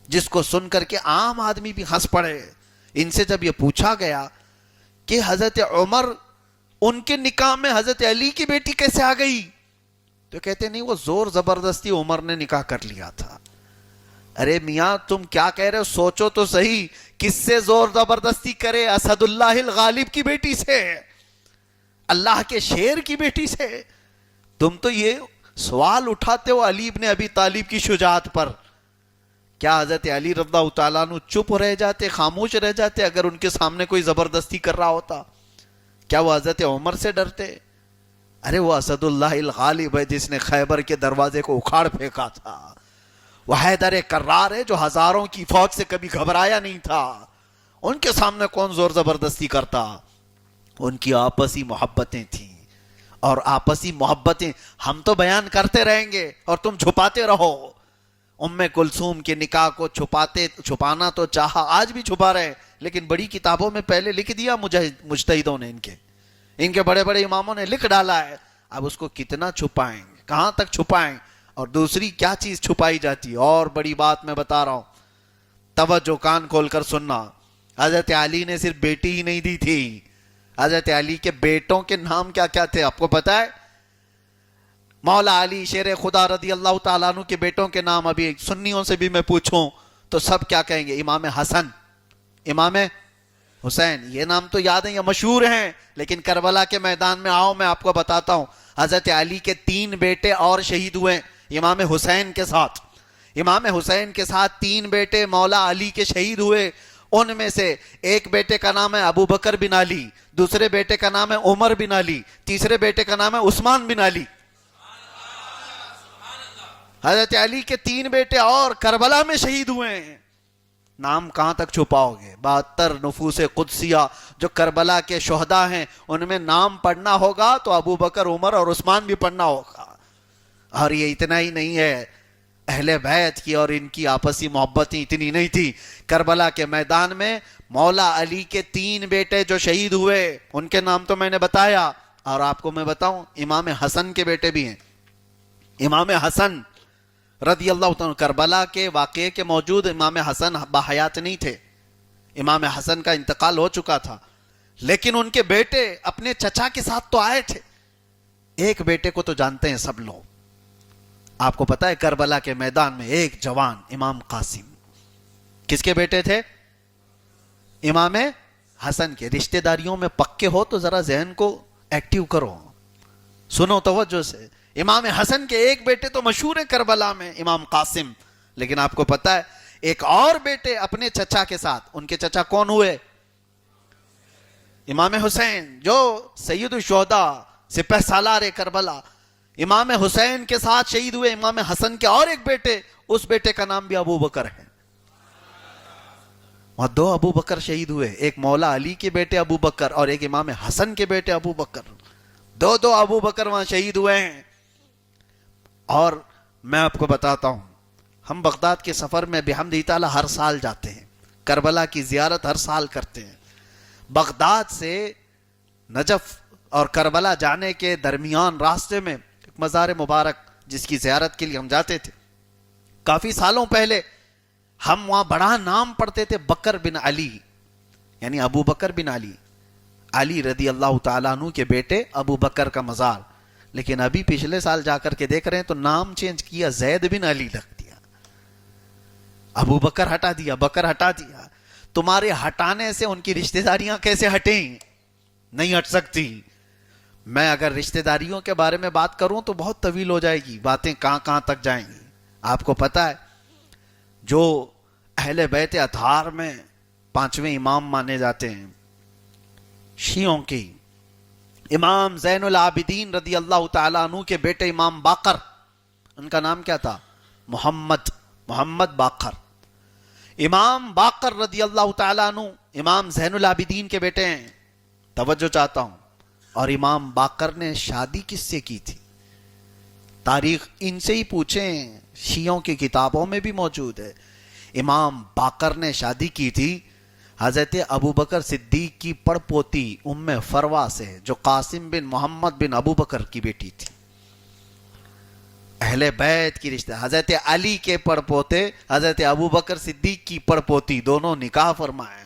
جس کو سن کر کے عام آدمی بھی ہنس پڑے. ان سے جب یہ پوچھا گیا کہ حضرت عمر ان کے نکاح میں حضرت علی کی بیٹی کیسے آ گئی, تو کہتے نہیں وہ زور زبردستی عمر نے نکاح کر لیا تھا. ارے میاں تم کیا کہہ رہے ہو, سوچو تو صحیح, کس سے زور زبردستی کرے؟ اسد اللہ الغالب کی بیٹی سے, اللہ کے شیر کی بیٹی سے. تم تو یہ سوال اٹھاتے ہو علی ابن ابی طالب کی شجاعت پر. کیا حضرت علی رضی اللہ تعالیٰ عنہ چپ رہ جاتے, خاموش رہ جاتے اگر ان کے سامنے کوئی زبردستی کر رہا ہوتا؟ کیا وہ حضرت عمر سے ڈرتے؟ ارے وہ اسد اللہ الغالب ہے جس نے خیبر کے دروازے کو اکھاڑ پھینکا تھا. وہ حیدر کرار ہے جو ہزاروں کی فوج سے کبھی گھبرایا نہیں تھا. ان کے سامنے کون زور زبردستی کرتا؟ ان کی آپسی محبتیں تھیں, اور آپسی محبتیں ہم تو بیان کرتے رہیں گے اور تم چھپاتے رہو. ام کلثوم کے نکاح کو چھپانا تو چاہا, آج بھی چھپا رہے, لیکن بڑی کتابوں میں پہلے لکھ دیا مجتہدوں نے, ان کے بڑے بڑے اماموں نے لکھ ڈالا ہے. اب اس کو کتنا چھپائیں, کہاں تک چھپائیں, اور دوسری کیا چیز چھپائی جاتی. اور بڑی بات میں بتا رہا ہوں, توجہ کان کھول کر سننا. حضرت علی نے صرف بیٹی ہی نہیں دی تھی, حضرت علی کے بیٹوں کے نام کیا کیا تھے آپ کو پتا ہے؟ مولا علی شیر خدا رضی اللہ تعالیٰ عنہ کے بیٹوں کے نام ابھی سنیوں سے بھی میں پوچھوں تو سب کیا کہیں گے؟ امام حسن, امام حسین. یہ نام تو یاد ہیں, یہ مشہور ہیں, لیکن کربلا کے میدان میں آؤ میں آپ کو بتاتا ہوں. حضرت علی کے 3 بیٹے اور شہید ہوئے امام حسین کے ساتھ. امام حسین کے ساتھ 3 بیٹے مولا علی کے شہید ہوئے. ان میں سے ایک بیٹے کا نام ہے ابو بکر بن علی, دوسرے بیٹے کا نام ہے عمر بن علی, تیسرے بیٹے کا نام ہے عثمان بن علی. حضرت علی کے 3 بیٹے اور کربلا میں شہید ہوئے ہیں. نام کہاں تک چھپاؤ گے؟ 72 نفوس قدسیہ جو کربلا کے شہداء ہیں ان میں نام پڑھنا ہوگا تو ابو بکر, عمر اور عثمان بھی پڑھنا ہوگا. اور یہ اتنا ہی نہیں ہے, اہل بیت کی اور ان کی آپسی محبتیں اتنی نہیں تھی. کربلا کے میدان میں مولا علی کے 3 بیٹے جو شہید ہوئے ان کے نام تو میں نے بتایا, اور آپ کو میں بتاؤں امام حسن کے بیٹے بھی ہیں. امام حسن رضی اللہ تعالیٰ, کربلا کے واقعے کے موجود امام حسن باحیات نہیں تھے, امام حسن کا انتقال ہو چکا تھا, لیکن ان کے بیٹے اپنے چچا کے ساتھ تو آئے تھے. ایک بیٹے کو تو جانتے ہیں سب لوگ, آپ کو پتا ہے کربلا کے میدان میں ایک جوان امام قاسم کس کے بیٹے تھے؟ امام حسن کے. رشتہ داریوں میں پکے ہو تو ذرا ذہن کو ایکٹیو کرو, سنو توجہ سے. امام حسن کے ایک بیٹے تو مشہور ہیں کربلا میں, امام قاسم, لیکن آپ کو پتا ہے ایک اور بیٹے اپنے چچا کے ساتھ, ان کے چچا کون ہوئے؟ امام حسین جو سید الشہداء سپہ سالار کربلا, امام حسین کے ساتھ شہید ہوئے. امام حسن کے اور ایک بیٹے, اس بیٹے کا نام بھی ابو بکر ہے. وہاں 2 ابو بکر شہید ہوئے, ایک مولا علی کے بیٹے ابو بکر اور ایک امام حسن کے بیٹے ابو بکر. 2 ابو بکر وہاں شہید ہوئے ہیں. اور میں آپ کو بتاتا ہوں, ہم بغداد کے سفر میں بحمد تعالیٰ ہر سال جاتے ہیں, کربلا کی زیارت ہر سال کرتے ہیں. بغداد سے نجف اور کربلا جانے کے درمیان راستے میں ایک مزار مبارک جس کی زیارت کے لیے ہم جاتے تھے. کافی سالوں پہلے ہم وہاں بڑا نام پڑھتے تھے, بکر بن علی, یعنی ابو بکر بن علی, علی رضی اللہ تعالیٰ عنہ کے بیٹے ابو بکر کا مزار. لیکن ابھی پچھلے سال جا کر کے دیکھ رہے ہیں تو نام چینج کیا, زید بن علی رکھ دیا, ابو بکر ہٹا دیا, بکر ہٹا دیا. تمہارے ہٹانے سے ان کی رشتہ داریاں کیسے ہٹیں؟ نہیں ہٹ سکتی. میں اگر رشتہ داریوں کے بارے میں بات کروں تو بہت طویل ہو جائے گی, باتیں کہاں کہاں تک جائیں گی. آپ کو پتا ہے جو اہل بیت اطہار میں 5ویں امام مانے جاتے ہیں شیعوں کی, امام زین العابدین رضی اللہ تعالیٰ عنہ کے بیٹے امام باقر, ان کا نام کیا تھا؟ محمد باقر. امام باقر رضی اللہ تعالیٰ عنہ امام زین العابدین کے بیٹے ہیں. توجہ چاہتا ہوں. اور امام باقر نے شادی کس سے کی تھی؟ تاریخ ان سے ہی پوچھیں، شیعوں کی کتابوں میں بھی موجود ہے۔ امام باقر نے شادی کی تھی حضرت ابو بکر صدیق کی پڑ پوتی ام فروا سے، جو قاسم بن محمد بن ابو بکر کی بیٹی تھی۔ اہل بیت کی رشتہ، حضرت علی کے پڑ پوتے حضرت ابو بکر صدیق کی پڑ پوتی، دونوں نکاح فرمائے۔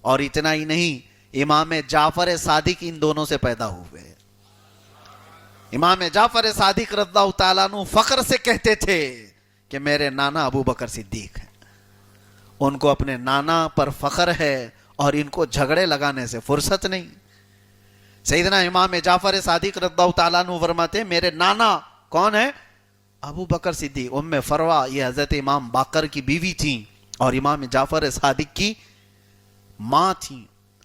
اور اتنا ہی نہیں، امام جعفر صادق ان دونوں سے پیدا ہوئے۔ امام جعفر صادق رضی اللہ تعالیٰ عنہ فخر سے کہتے تھے کہ میرے نانا ابو بکر صدیق ہیں۔ ان کو اپنے نانا پر فخر ہے اور ان کو جھگڑے لگانے سے فرصت نہیں۔ سیدنا امام جعفر صادق رضی اللہ تعالیٰ عنہ فرماتے ہیں میرے نانا کون ہے؟ ابو بکر صدیق۔ ام فروا یہ حضرت امام باقر کی بیوی تھیں اور امام جعفر صادق کی ماں تھیں۔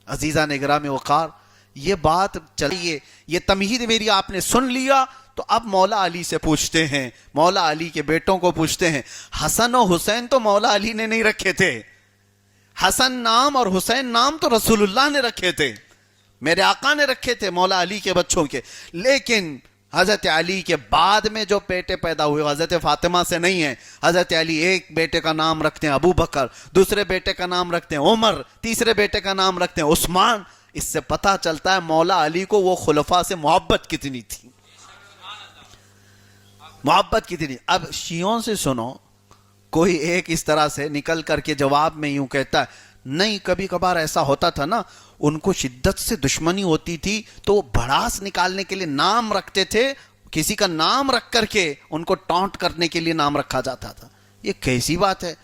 عزیزہ نگرامی وقار، یہ بات چلیے، یہ تمہید میری آپ نے سن لیا، تو اب مولا علی سے پوچھتے ہیں، مولا علی کے بیٹوں کو پوچھتے ہیں۔ حسن و حسین تو مولا علی نے نہیں رکھے تھے، حسن نام اور حسین نام تو رسول اللہ نے رکھے تھے، میرے آقا نے رکھے تھے مولا علی کے بچوں کے۔ لیکن حضرت علی کے بعد میں جو بیٹے پیدا ہوئے حضرت فاطمہ سے نہیں ہیں۔ حضرت علی ایک بیٹے کا نام رکھتے ہیں ابو بکر، دوسرے بیٹے کا نام رکھتے ہیں عمر، تیسرے بیٹے کا نام رکھتے ہیں عثمان۔ اس سے پتہ چلتا ہے مولا علی کو وہ خلفاء سے محبت کتنی تھی، محبت کتنی۔ اب شیعوں سے سنو، کوئی ایک اس طرح سے نکل کر کے جواب میں یوں کہتا ہے نہیں، کبھی کبھار ایسا ہوتا تھا نا، ان کو شدت سے دشمنی ہوتی تھی تو وہ بھڑاس نکالنے کے لیے نام رکھتے تھے، کسی کا نام رکھ کر کے ان کو ٹونٹ کرنے کے لیے نام رکھا جاتا تھا۔ یہ کیسی بات ہے؟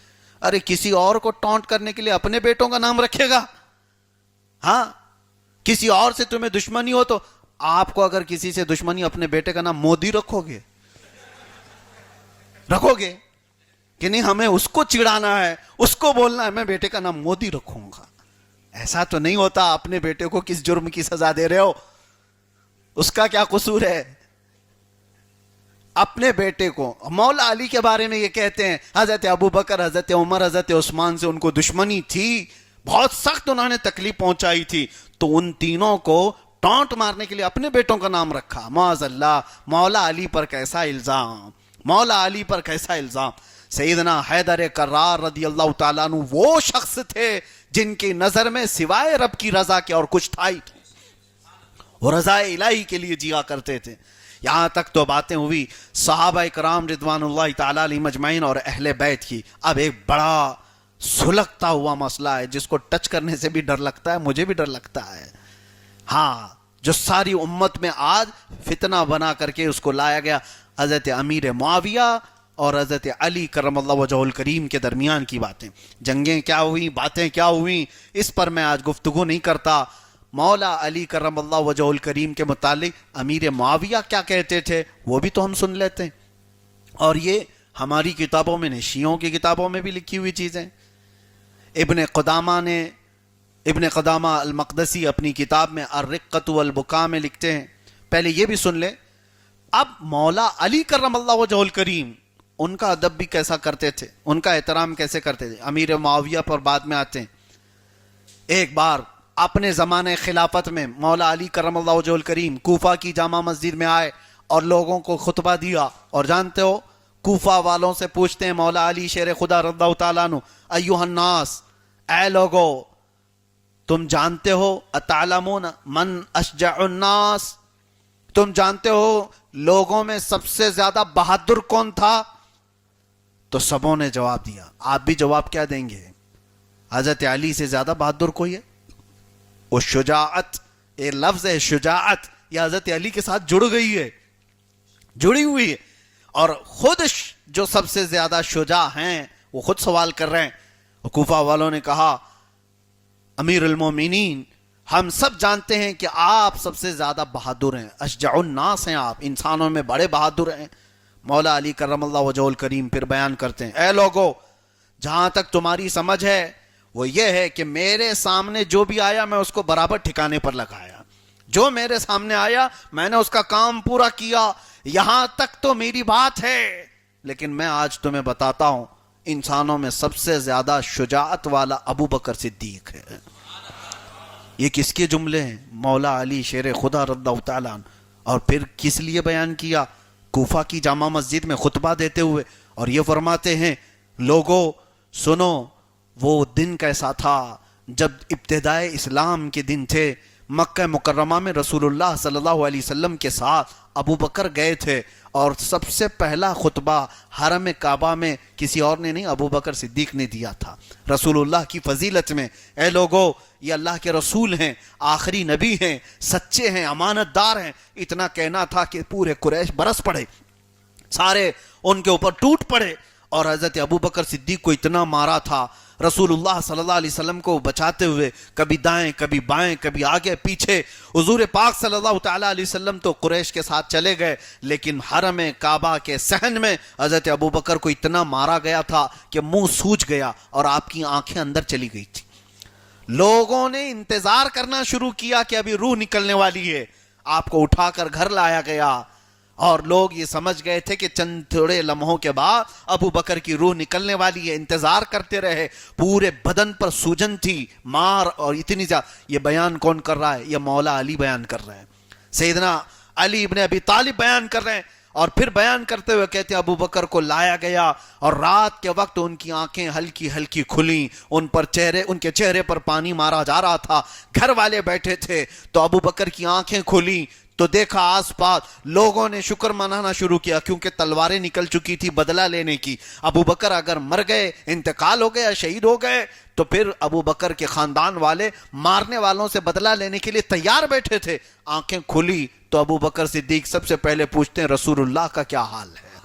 ارے کسی اور کو ٹونٹ کرنے کے لیے اپنے بیٹوں کا نام رکھے گا؟ ہاں، کسی اور سے تمہیں دشمنی ہو تو آپ کو اگر کسی سے دشمنی، اپنے بیٹے کا نام مودی رکھو گے کہ نہیں ہمیں اس کو چڑھانا ہے، اس کو بولنا ہے میں بیٹے کا نام مودی رکھوں گا؟ ایسا تو نہیں ہوتا۔ اپنے بیٹے کو کس جرم کی سزا دے رہے ہو؟ اس کا کیا قصور ہے؟ اپنے بیٹے کو، مولا علی کے بارے میں یہ کہتے ہیں حضرت ابو بکر، حضرت عمر، حضرت عثمان سے ان کو دشمنی تھی، بہت سخت انہوں نے تکلیف پہنچائی تھی، تو ان تینوں کو ٹانٹ مارنے کے لیے اپنے بیٹوں کا نام رکھا۔ معاذ اللہ، مولا علی پر کیسا الزام، مولا علی پر کیسا الزام۔ سیدنا حیدر کرار رضی اللہ تعالیٰ عنہ وہ شخص تھے جن کی نظر میں سوائے رب کی رضا کے اور کچھ تھا ہی نہیں، وہ رضا الہی کے لیے جیا کرتے تھے۔ یہاں تک تو باتیں ہوئی صحابہ کرام رضوان اللہ تعالیٰ علیہم اجمعین اور اہل بیت کی۔ اب ایک بڑا سلگتا ہوا مسئلہ ہے جس کو ٹچ کرنے سے بھی ڈر لگتا ہے، مجھے بھی ڈر لگتا ہے۔ ہاں، جو ساری امت میں آج فتنہ بنا کر کے اس کو لایا گیا، حضرت امیر معاویہ اور حضرت علی کرم اللہ وجہہ الکریم کے درمیان کی باتیں، جنگیں کیا ہوئیں، باتیں کیا ہوئیں، اس پر میں آج گفتگو نہیں کرتا۔ مولا علی کرم اللہ وجہہ الکریم کے متعلق امیر معاویہ کیا کہتے تھے وہ بھی تو ہم سن لیتے ہیں، اور یہ ہماری کتابوں میں نہیں، شیعوں کی کتابوں میں بھی لکھی ہوئی چیزیں۔ ابن قدامہ المقدسی اپنی کتاب میں الرقۃ والبکاء میں لکھتے ہیں۔ پہلے یہ بھی سن لیں، اب مولا علی کرم اللہ وجہہ الکریم ان کا ادب بھی کیسا کرتے تھے، ان کا احترام کیسے کرتے تھے، امیر معاویہ پر بعد میں آتے ہیں۔ ایک بار اپنے زمانے خلافت میں مولا علی کرم اللہ وجہہ الکریم کوفہ کی جامع مسجد میں آئے اور لوگوں کو خطبہ دیا، اور جانتے ہو کوفہ والوں سے پوچھتے ہیں مولا علی شیر خدا رضی اللہ تعالیٰ عنہ، ایھا الناس، اے لوگو تم جانتے ہو، اتعلمون من اشجع الناس، تم جانتے ہو لوگوں میں سب سے زیادہ بہادر کون تھا؟ تو سبوں نے جواب دیا۔ آپ بھی جواب کیا دیں گے؟ حضرت علی سے زیادہ بہادر کوئی ہے؟ وہ شجاعت، یہ لفظ ہے شجاعت، یہ حضرت علی کے ساتھ جڑ گئی ہے، جڑی ہوئی ہے، اور خود جو سب سے زیادہ شجاع ہیں وہ خود سوال کر رہے ہیں۔ کوفہ والوں نے کہا امیر المومنین، ہم سب جانتے ہیں کہ آپ سب سے زیادہ بہادر ہیں، اشجع الناس ہیں، آپ انسانوں میں بڑے بہادر ہیں۔ مولا علی کرم اللہ وجہہ الکریم پھر بیان کرتے ہیں، اے لوگو جہاں تک تمہاری سمجھ ہے وہ یہ ہے کہ میرے سامنے جو بھی آیا میں اس کو برابر ٹھکانے پر لگایا، جو میرے سامنے آیا میں نے اس کا کام پورا کیا، یہاں تک تو میری بات ہے۔ لیکن میں آج تمہیں بتاتا ہوں انسانوں میں سب سے زیادہ شجاعت والا ابو بکر صدیق ہے۔ یہ کس کے جملے ہیں؟ مولا علی شیر خدا رضی اللہ تعالیٰ عنہ۔ اور پھر کس لیے بیان کیا؟ کوفہ کی جامع مسجد میں خطبہ دیتے ہوئے، اور یہ فرماتے ہیں لوگوں سنو، وہ دن کیسا تھا جب ابتدائے اسلام کے دن تھے، مکہ مکرمہ میں رسول اللہ صلی اللہ علیہ وسلم کے ساتھ ابو بکر گئے تھے، اور سب سے پہلا خطبہ حرم کعبہ میں کسی اور نے نہیں، ابو بکر صدیق نے دیا تھا رسول اللہ کی فضیلت میں۔ اے لوگوں، یہ اللہ کے رسول ہیں، آخری نبی ہیں، سچے ہیں، امانت دار ہیں، اتنا کہنا تھا کہ پورے قریش برس پڑے، سارے ان کے اوپر ٹوٹ پڑے، اور حضرت ابو بکر صدیق کو اتنا مارا تھا رسول اللہ صلی اللہ علیہ وسلم کو بچاتے ہوئے، کبھی دائیں کبھی بائیں کبھی آگے پیچھے۔ حضور پاک صلی اللہ تعالیٰ علیہ وسلم تو قریش کے ساتھ چلے گئے، لیکن حرم کعبہ کے صحن میں حضرت ابو بکر کو اتنا مارا گیا تھا کہ منہ سوج گیا اور آپ کی آنکھیں اندر چلی گئی تھی۔ لوگوں نے انتظار کرنا شروع کیا کہ ابھی روح نکلنے والی ہے، آپ کو اٹھا کر گھر لایا گیا، اور لوگ یہ سمجھ گئے تھے کہ چند تھوڑے لمحوں کے بعد ابو بکر کی روح نکلنے والی ہے، انتظار کرتے رہے، پورے بدن پر سوجن تھی، مار اور اتنی زیادہ۔ یہ بیان کون کر رہا ہے؟ یہ مولا علی بیان کر رہے ہیں، سیدنا علی ابن ابی طالب بیان کر رہے ہیں، اور پھر بیان کرتے ہوئے کہتے ہیں ابو بکر کو لایا گیا، اور رات کے وقت ان کی آنکھیں ہلکی ہلکی کھلیں، ان کے چہرے پر پانی مارا جا رہا تھا، گھر والے بیٹھے تھے، تو ابو بکر کی آنکھیں کھلیں تو دیکھا آس پاس لوگوں نے شکر منانا شروع کیا، کیونکہ تلواریں نکل چکی تھی بدلہ لینے کی۔ ابو بکر اگر مر گئے، انتقال ہو گیا، شہید ہو گئے، تو پھر ابو بکر کے خاندان والے مارنے والوں سے بدلہ لینے کے لیے تیار بیٹھے تھے۔ آنکھیں کھلی تو ابو بکر صدیق سب سے پہلے پوچھتے ہیں رسول اللہ کا کیا حال ہے؟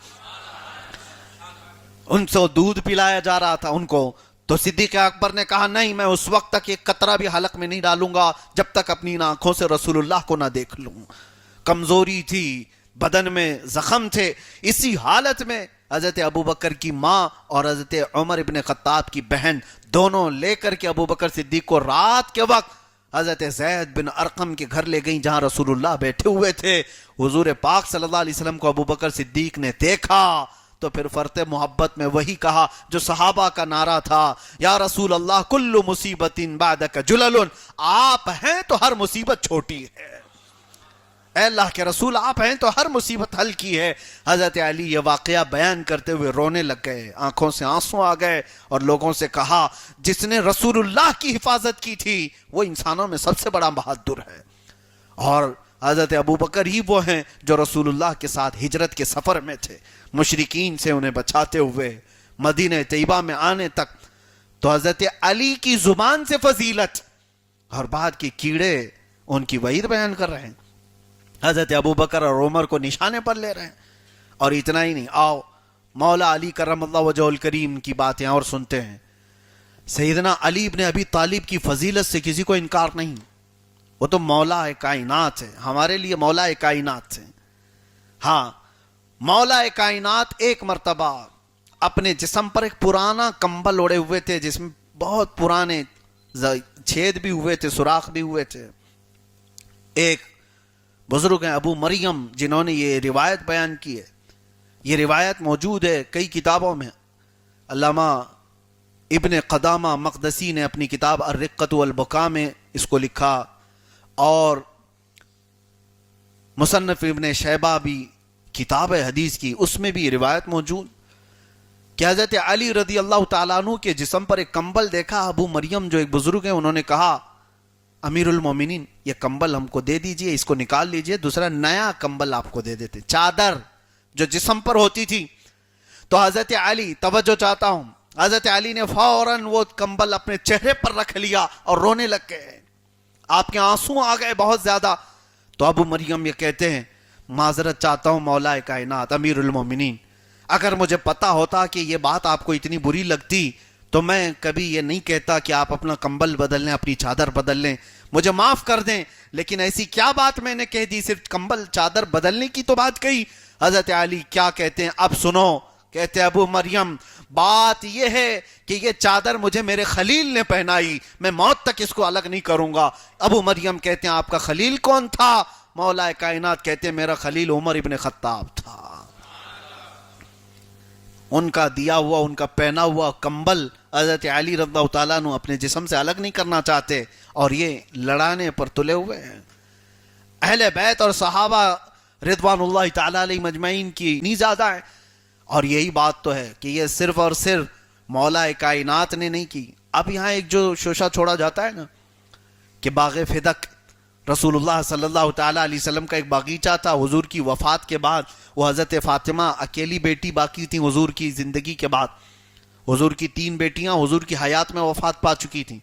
ان سے دودھ پلایا جا رہا تھا ان کو، تو صدیق اکبر نے کہا نہیں، میں اس وقت تک ایک قطرہ بھی حلق میں نہیں ڈالوں گا جب تک اپنی ان آنکھوں سے رسول اللہ کو نہ دیکھ لوں۔ کمزوری تھی، بدن میں زخم تھے، اسی حالت میں حضرت ابو بکر کی ماں اور حضرت عمر ابن خطاب کی بہن دونوں لے کر کے ابو بکر صدیق کو رات کے وقت حضرت زید بن ارقم کے گھر لے گئیں، جہاں رسول اللہ بیٹھے ہوئے تھے۔ حضور پاک صلی اللہ علیہ وسلم کو ابو بکر صدیق نے دیکھا تو پھر فرط محبت میں وہی کہا جو صحابہ کا نعرہ تھا، یا رسول اللہ کل مصیبت بعدک جلل، آپ ہیں تو ہر مصیبت چھوٹی ہے، اے اللہ کے رسول آپ ہیں تو ہر مصیبت حل کی ہے۔ حضرت علی یہ واقعہ بیان کرتے ہوئے رونے لگ گئے، آنکھوں سے آنسو آ گئے، اور لوگوں سے کہا جس نے رسول اللہ کی حفاظت کی تھی وہ انسانوں میں سب سے بڑا بہادر ہے، اور حضرت ابو بکر ہی وہ ہیں جو رسول اللہ کے ساتھ ہجرت کے سفر میں تھے، مشرکین سے انہیں بچاتے ہوئے مدینہ طیبہ میں آنے تک۔ تو حضرت علی کی زبان سے فضیلت اور بعد کے کیڑے ان کی وعید بیان کر رہے ہیں، حضرت ابو بکر اور عمر کو نشانے پر لے رہے ہیں۔ اور اتنا ہی نہیں، آؤ مولا علی کرم اللہ وجہ الکریم کی باتیں اور سنتے ہیں۔ سیدنا علی ابن ابی طالب کی فضیلت سے کسی کو انکار نہیں، وہ تو مولا کائنات ہے، ہمارے لیے مولا کائنات ہے۔ ہاں، مولا کائنات ایک مرتبہ اپنے جسم پر ایک پرانا کمبل اوڑے ہوئے تھے، جس میں بہت پرانے چھید بھی ہوئے تھے، سوراخ بھی ہوئے تھے۔ ایک بزرگ ہیں ابو مریم جنہوں نے یہ روایت بیان کی ہے، یہ روایت موجود ہے کئی کتابوں میں۔ علامہ ابن قدامہ مقدسی نے اپنی کتاب الرقۃ والبکاء میں اس کو لکھا، اور مصنف ابن شیبہ بھی کتاب ہے حدیث کی، اس میں بھی یہ روایت موجود کہ حضرت علی رضی اللہ تعالیٰ عنہ کے جسم پر ایک کمبل دیکھا۔ ابو مریم جو ایک بزرگ ہیں، انہوں نے کہا امیر المومنین یہ کمبل ہم کو دے دیجئے، اس کو نکال لیجئے، دوسرا نیا کمبل آپ کو دے دیتے، چادر جو جسم پر ہوتی تھی۔ تو حضرت علی، توجہ چاہتا ہوں، حضرت علی نے فوراً وہ کمبل اپنے چہرے پر رکھ لیا اور رونے لگ گئے، آپ کے آنسو آ گئے بہت زیادہ۔ تو ابو مریم یہ کہتے ہیں معذرت چاہتا ہوں مولا کائنات امیر المومنین، اگر مجھے پتا ہوتا کہ یہ بات آپ کو اتنی بری لگتی تو میں کبھی یہ نہیں کہتا کہ آپ اپنا کمبل بدل لیں، اپنی چادر بدل لیں، مجھے معاف کر دیں، لیکن ایسی کیا بات میں نے کہہ دی، صرف کمبل چادر بدلنے کی تو بات کہی۔ حضرت علی کیا کہتے ہیں اب سنو، کہتے ہیں ابو مریم بات یہ ہے کہ یہ چادر مجھے میرے خلیل نے پہنائی، میں موت تک اس کو الگ نہیں کروں گا۔ ابو مریم کہتے ہیں آپ کا خلیل کون تھا؟ مولا کائنات کہتے ہیں میرا خلیل عمر ابن خطاب تھا۔ ان کا دیا ہوا، ان کا پہنا ہوا کمبل حضرت علی رضی اللہ تعالیٰ عنہ اپنے جسم سے الگ نہیں کرنا چاہتے، اور یہ لڑانے پر تلے ہوئے ہیں۔ اہل بیت اور صحابہ رضوان اللہ تعالیٰ علیہ مجمعین کی نہیں زیادہ ہے. اور یہی بات تو ہے کہ یہ صرف اور صرف مولا کائنات نے نہیں کی. اب یہاں ایک جو شوشہ چھوڑا جاتا ہے نا کہ باغ فدق رسول اللہ صلی اللہ تعالیٰ علیہ وسلم کا ایک باغیچہ تھا. حضور کی وفات کے بعد وہ حضرت فاطمہ اکیلی بیٹی باقی تھیں حضور کی زندگی کے بعد. حضور کی 3 بیٹیاں حضور کی حیات میں وفات پا چکی تھیں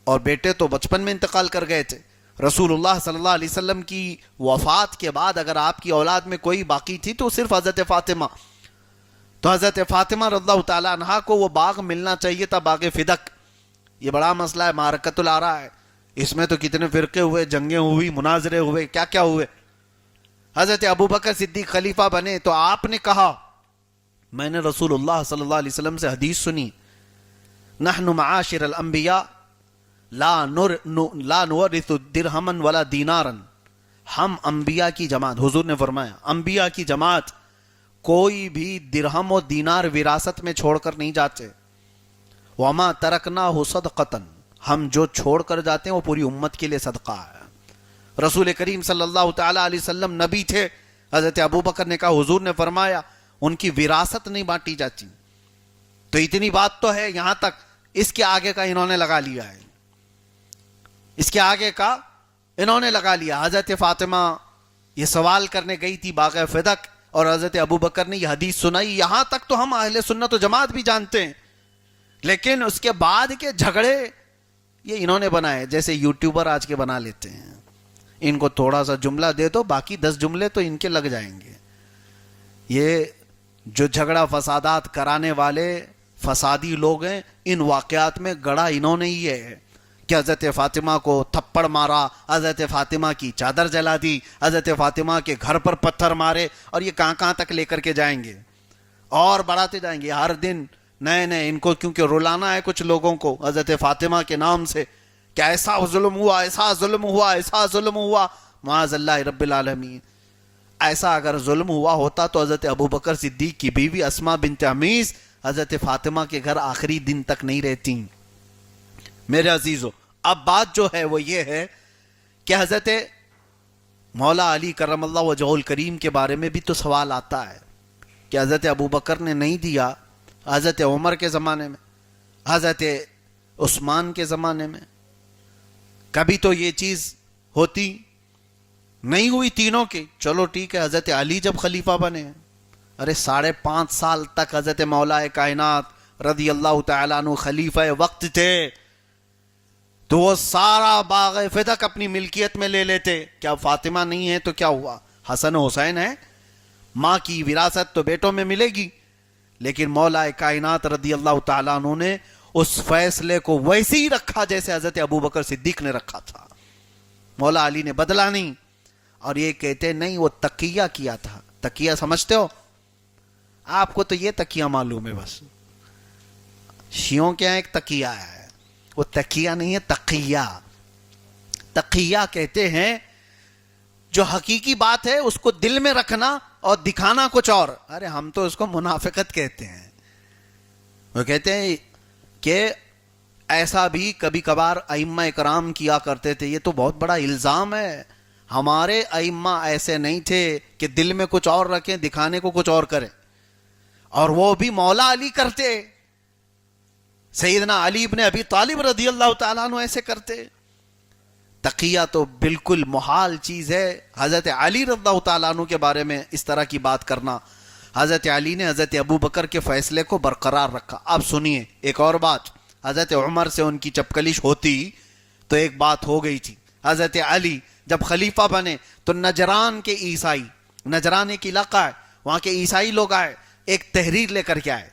اور بیٹے تو بچپن میں انتقال کر گئے تھے. رسول اللہ صلی اللہ علیہ وسلم کی وفات کے بعد اگر آپ کی اولاد میں کوئی باقی تھی تو صرف حضرت فاطمہ. تو حضرت فاطمہ رضی اللہ تعالیٰ عنہا کو وہ باغ ملنا چاہیے تھا, باغ فدق. یہ بڑا مسئلہ ہے, معرکۃ الآراء ہے. اس میں تو کتنے فرقے ہوئے, جنگیں ہوئی, مناظرے ہوئے, کیا کیا ہوئے. حضرت ابوبکر صدیق خلیفہ بنے تو آپ نے کہا, میں نے رسول اللہ صلی اللہ علیہ وسلم سے حدیث سنی, نحن معاشر الانبیاء لا نورث درہما ولا دینارا. ہم انبیاء کی جماعت, حضور نے فرمایا انبیاء کی جماعت کوئی بھی درہم و دینار وراثت میں چھوڑ کر نہیں جاتے. وما ترکناہ صدقۃ, ہم جو چھوڑ کر جاتے ہیں وہ پوری امت کے لیے صدقہ ہے. رسول کریم صلی اللہ تعالیٰ علیہ وسلم نبی تھے. حضرت ابوبکر نے کہا, حضور نے فرمایا ان کی وراثت نہیں بانٹی جاتی. تو اتنی بات تو ہے, یہاں تک اس کے آگے کا انہوں نے لگا لیا ہے, اس کے آگے کا انہوں نے لگا لیا. حضرت فاطمہ یہ سوال کرنے گئی تھی باغ فدق اور حضرت ابوبکر نے یہ حدیث سنائی. یہاں تک تو ہم اہل سنت و جماعت بھی جانتے ہیں, لیکن اس کے بعد کے جھگڑے یہ انہوں نے بنائے. جیسے یوٹیوبر آج کے بنا لیتے ہیں, ان کو تھوڑا سا جملہ دے دو, باقی 10 جملے تو ان کے لگ جائیں گے. یہ جو جھگڑا فسادات کرانے والے فسادی لوگ ہیں, ان واقعات میں گڑا انہوں نے ہی ہے کہ حضرت فاطمہ کو تھپڑ مارا, حضرت فاطمہ کی چادر جلا دی, حضرت فاطمہ کے گھر پر پتھر مارے, اور یہ کہاں کہاں تک لے کر کے جائیں گے اور بڑھاتے جائیں گے. ہر دن نئے نئے ان کو, کیونکہ رلانا ہے کچھ لوگوں کو حضرت فاطمہ کے نام سے کہ ایسا ظلم ہوا, ایسا ظلم ہوا, ایسا ظلم ہوا. معاذ اللہ رب العالمین. ایسا اگر ظلم ہوا ہوتا تو حضرت ابوبکر صدیق کی بیوی اسما بنت عمیس حضرت فاطمہ کے گھر آخری دن تک نہیں رہتی. میرے عزیزو, اب بات جو ہے وہ یہ ہے کہ حضرت مولا علی کرم اللہ وجہہ الکریم کے بارے میں بھی تو سوال آتا ہے کہ حضرت ابوبکر نے نہیں دیا, حضرت عمر کے زمانے میں, حضرت عثمان کے زمانے میں کبھی تو یہ چیز ہوتی نہیں ہوئی تینوں کی. چلو ٹھیک ہے, حضرت علی جب خلیفہ بنے, ارے 5.5 سال تک حضرت مولا کائنات رضی اللہ تعالیٰ عنہ خلیفہ وقت تھے, تو وہ سارا باغ فدق اپنی ملکیت میں لے لیتے. کیا فاطمہ نہیں ہے تو کیا ہوا, حسن و حسین ہے, ماں کی وراثت تو بیٹوں میں ملے گی. لیکن مولا کائنات رضی اللہ تعالیٰ عنہ نے اس فیصلے کو ویسے ہی رکھا جیسے حضرت ابوبکر صدیق نے رکھا تھا. مولا علی نے بدلا نہیں. اور یہ کہتے نہیں وہ تقیہ کیا تھا. تقیہ سمجھتے ہو آپ کو؟ تو یہ تقیہ معلوم ہے بس. شیعوں کے یہاں ایک تقیہ ہے, وہ تقیہ نہیں ہے, تقیہ. تقیہ کہتے ہیں جو حقیقی بات ہے اس کو دل میں رکھنا اور دکھانا کچھ اور. ارے ہم تو اس کو منافقت کہتے ہیں. وہ کہتے ہیں کہ ایسا بھی کبھی کبھار ائمہ اکرام کیا کرتے تھے. یہ تو بہت بڑا الزام ہے. ہمارے ائمہ ایسے نہیں تھے کہ دل میں کچھ اور رکھیں, دکھانے کو کچھ اور کریں. اور وہ بھی مولا علی کرتے, سیدنا علی ابن ابی طالب رضی اللہ تعالیٰ عنہ ایسے کرتے. تقیہ تو بالکل محال چیز ہے. حضرت علی رضی اللہ تعالیٰ عنہ کے بارے میں اس طرح کی بات کرنا, حضرت علی نے حضرت ابوبکر کے فیصلے کو برقرار رکھا. اب سنیے ایک اور بات. حضرت عمر سے ان کی چپکلش ہوتی تو ایک بات ہو گئی تھی. حضرت علی جب خلیفہ بنے تو نجران کے عیسائی, نجران ایک علاقہ ہے, وہاں کے عیسائی لوگ آئے, ایک تحریر لے کر کے آئے.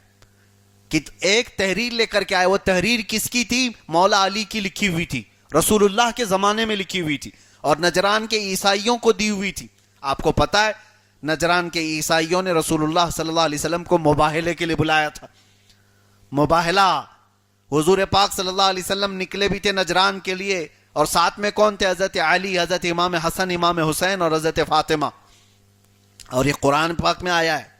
ایک تحریر لے کر کے آئے. وہ تحریر کس کی تھی؟ مولا علی کی لکھی ہوئی تھی, رسول اللہ کے زمانے میں لکھی ہوئی تھی, اور نجران کے عیسائیوں کو دی ہوئی تھی. آپ کو پتا ہے نجران کے عیسائیوں نے رسول اللہ صلی اللہ علیہ وسلم کو مباہلے کے لیے بلایا تھا. مباہلہ, حضور پاک صلی اللہ علیہ وسلم نکلے بھی تھے نجران کے لیے, اور ساتھ میں کون تھے؟ حضرت علی, حضرت امام حسن, امام حسین اور حضرت فاطمہ. اور یہ قرآن پاک میں آیا ہے.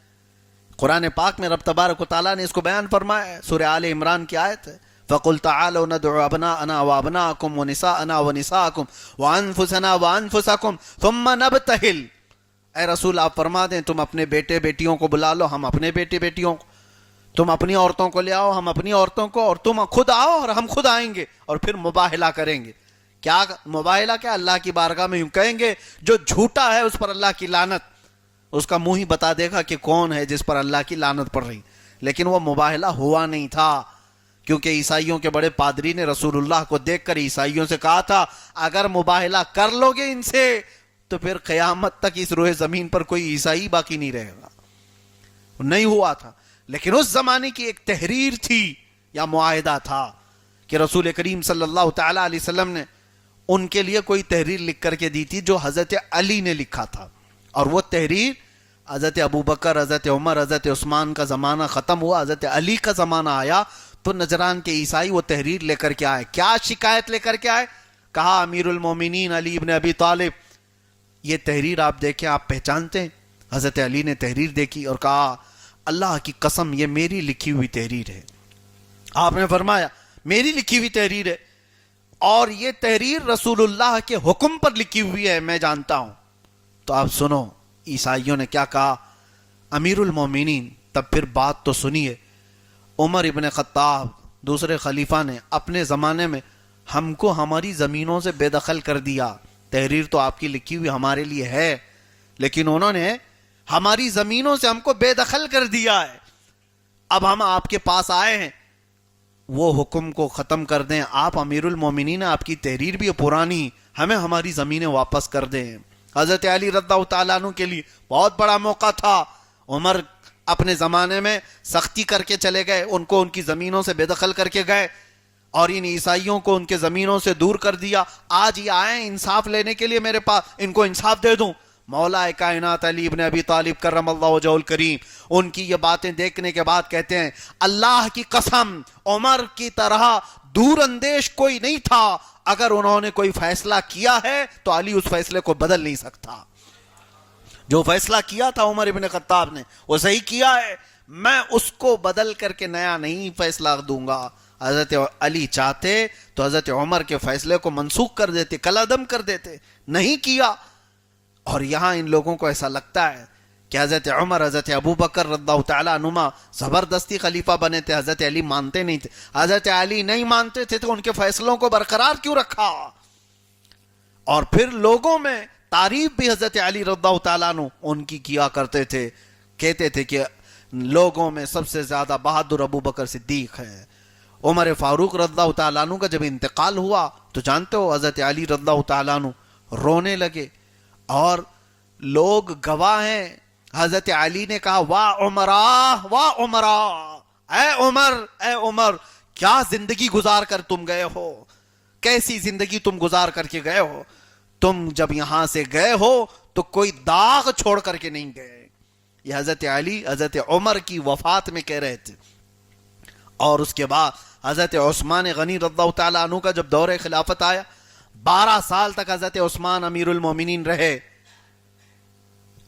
قرآن پاک میں رب تبارک و تعالیٰ نے اس کو بیان فرمایا ہے. سورہ آل عمران کی آیت ہے, فَقُلْ تَعَالَوْا نَدْعُ أَبْنَاءَنَا وَأَبْنَاءَكُمْ وَنِسَاءَنَا وَنِسَاءَكُمْ وَأَنفُسَنَا وَأَنفُسَكُمْ ثُمَّ نَبْتَهِلْ. اے رسول آپ فرما دیں تم اپنے بیٹے بیٹیوں کو بلا لو، ہم اپنے بیٹے بیٹیوں کو، تم اپنی عورتوں کو لے آؤ، ہم اپنی عورتوں کو، اور تم خود آؤ اور ہم خود آئیں گے، اور پھر مباہلہ کریں گے۔ کیا مباہلہ؟ کیا اللہ کی بارگاہ میں یوں کہیں گے جو جھوٹا ہے اس پر اللہ کی لعنت، اس کا منہ ہی بتا دے گا کہ کون ہے جس پر اللہ کی لعنت پڑ رہی۔ لیکن وہ مباہلہ ہوا نہیں تھا، کیونکہ عیسائیوں کے بڑے پادری نے رسول اللہ کو دیکھ کر عیسائیوں سے کہا تھا اگر مباہلہ کر لو گے ان سے تو پھر قیامت تک اس روئے زمین پر کوئی عیسائی باقی نہیں رہے گا۔ نہیں ہوا تھا، لیکن اس زمانے کی ایک تحریر تھی یا معاہدہ تھا کہ رسول کریم صلی اللہ تعالی علیہ وسلم نے ان کے لیے کوئی تحریر لکھ کر کے دی تھی جو حضرت علی نے لکھا تھا، اور وہ تحریر حضرت ابوبکر، حضرت عمر، حضرت عثمان کا زمانہ ختم ہوا، حضرت علی کا زمانہ آیا تو نجران کے عیسائی وہ تحریر لے کر کے آئے۔ کیا شکایت لے کر کے آئے؟ کہا امیر المومنین علی ابن ابی طالب یہ تحریر آپ دیکھیں، آپ پہچانتے ہیں؟ حضرت علی نے تحریر دیکھی اور کہا اللہ کی قسم یہ میری لکھی ہوئی تحریر ہے۔ آپ نے فرمایا میری لکھی ہوئی تحریر ہے، اور یہ تحریر رسول اللہ کے حکم پر لکھی ہوئی ہے، میں جانتا ہوں۔ تو آپ سنو عیسائیوں نے کیا کہا، امیر المومنین، تب پھر بات تو سنیے، عمر ابن خطاب دوسرے خلیفہ نے اپنے زمانے میں ہم کو ہماری زمینوں سے بے دخل کر دیا، تحریر تو آپ کی لکھی ہوئی ہمارے لیے ہے، لیکن انہوں نے ہماری زمینوں سے ہم کو بے دخل کر دیا ہے۔ اب ہم آپ کے پاس آئے ہیں وہ حکم کو ختم کر دیں، آپ امیر المومنین، آپ کی تحریر بھی پرانی، ہمیں ہماری زمینیں واپس کر دیں۔ حضرت علی رضی اللہ تعالیٰ عنہ کے لیے بہت بڑا موقع تھا، عمر اپنے زمانے میں سختی کر کے چلے گئے، ان کو ان کی زمینوں سے بے دخل کر کے گئے، اور ان عیسائیوں کو ان کے زمینوں سے دور کر دیا۔ آج یہ آئیں انصاف لینے کے لیے میرے پاس، ان کو انصاف دے دوں۔ مولا کائنات علی ابن ابی طالب کرم اللہ وجہہ الکریم ان کی یہ باتیں دیکھنے کے بعد کہتے ہیں اللہ کی قسم عمر کی طرح دور اندیش کوئی نہیں تھا، اگر انہوں نے کوئی فیصلہ کیا ہے تو علی اس فیصلے کو بدل نہیں سکتا۔ جو فیصلہ کیا تھا عمر ابن خطاب نے وہ صحیح کیا ہے، میں اس کو بدل کر کے نیا نہیں فیصلہ دوں گا۔ حضرت علی چاہتے تو حضرت عمر کے فیصلے کو منسوخ کر دیتے، کالعدم کر دیتے، نہیں کیا۔ اور یہاں ان لوگوں کو ایسا لگتا ہے کہ حضرت عمر، حضرت ابوبکر رضی اللہ تعالیٰ عنہما زبردستی خلیفہ بنے تھے، حضرت علی مانتے نہیں تھے۔ حضرت علی نہیں مانتے تھے تو ان کے فیصلوں کو برقرار کیوں رکھا؟ اور پھر لوگوں میں تعریف بھی حضرت علی رضی اللہ تعالیٰ عنہ ان کی کیا کرتے تھے، کہتے تھے کہ لوگوں میں سب سے زیادہ بہادر ابوبکر صدیق ہے۔ عمر فاروق رضی اللہ تعالیٰ عنہ کا جب انتقال ہوا تو جانتے ہو حضرت علی رضی اللہ تعالیٰ عنہ رونے لگے، اور لوگ گواہ ہیں، حضرت علی نے کہا واہ عمرہ واہ عمرہ، اے عمر اے عمر، کیا زندگی گزار کر تم گئے ہو، کیسی زندگی تم گزار کر کے گئے ہو، تم جب یہاں سے گئے ہو تو کوئی داغ چھوڑ کر کے نہیں گئے۔ یہ حضرت علی حضرت عمر کی وفات میں کہہ رہے تھے۔ اور اس کے بعد حضرت عثمان غنی رضی اللہ تعالیٰ عنہ کا جب دور خلافت آیا، 12 سال تک حضرت عثمان امیر المومنین رہے۔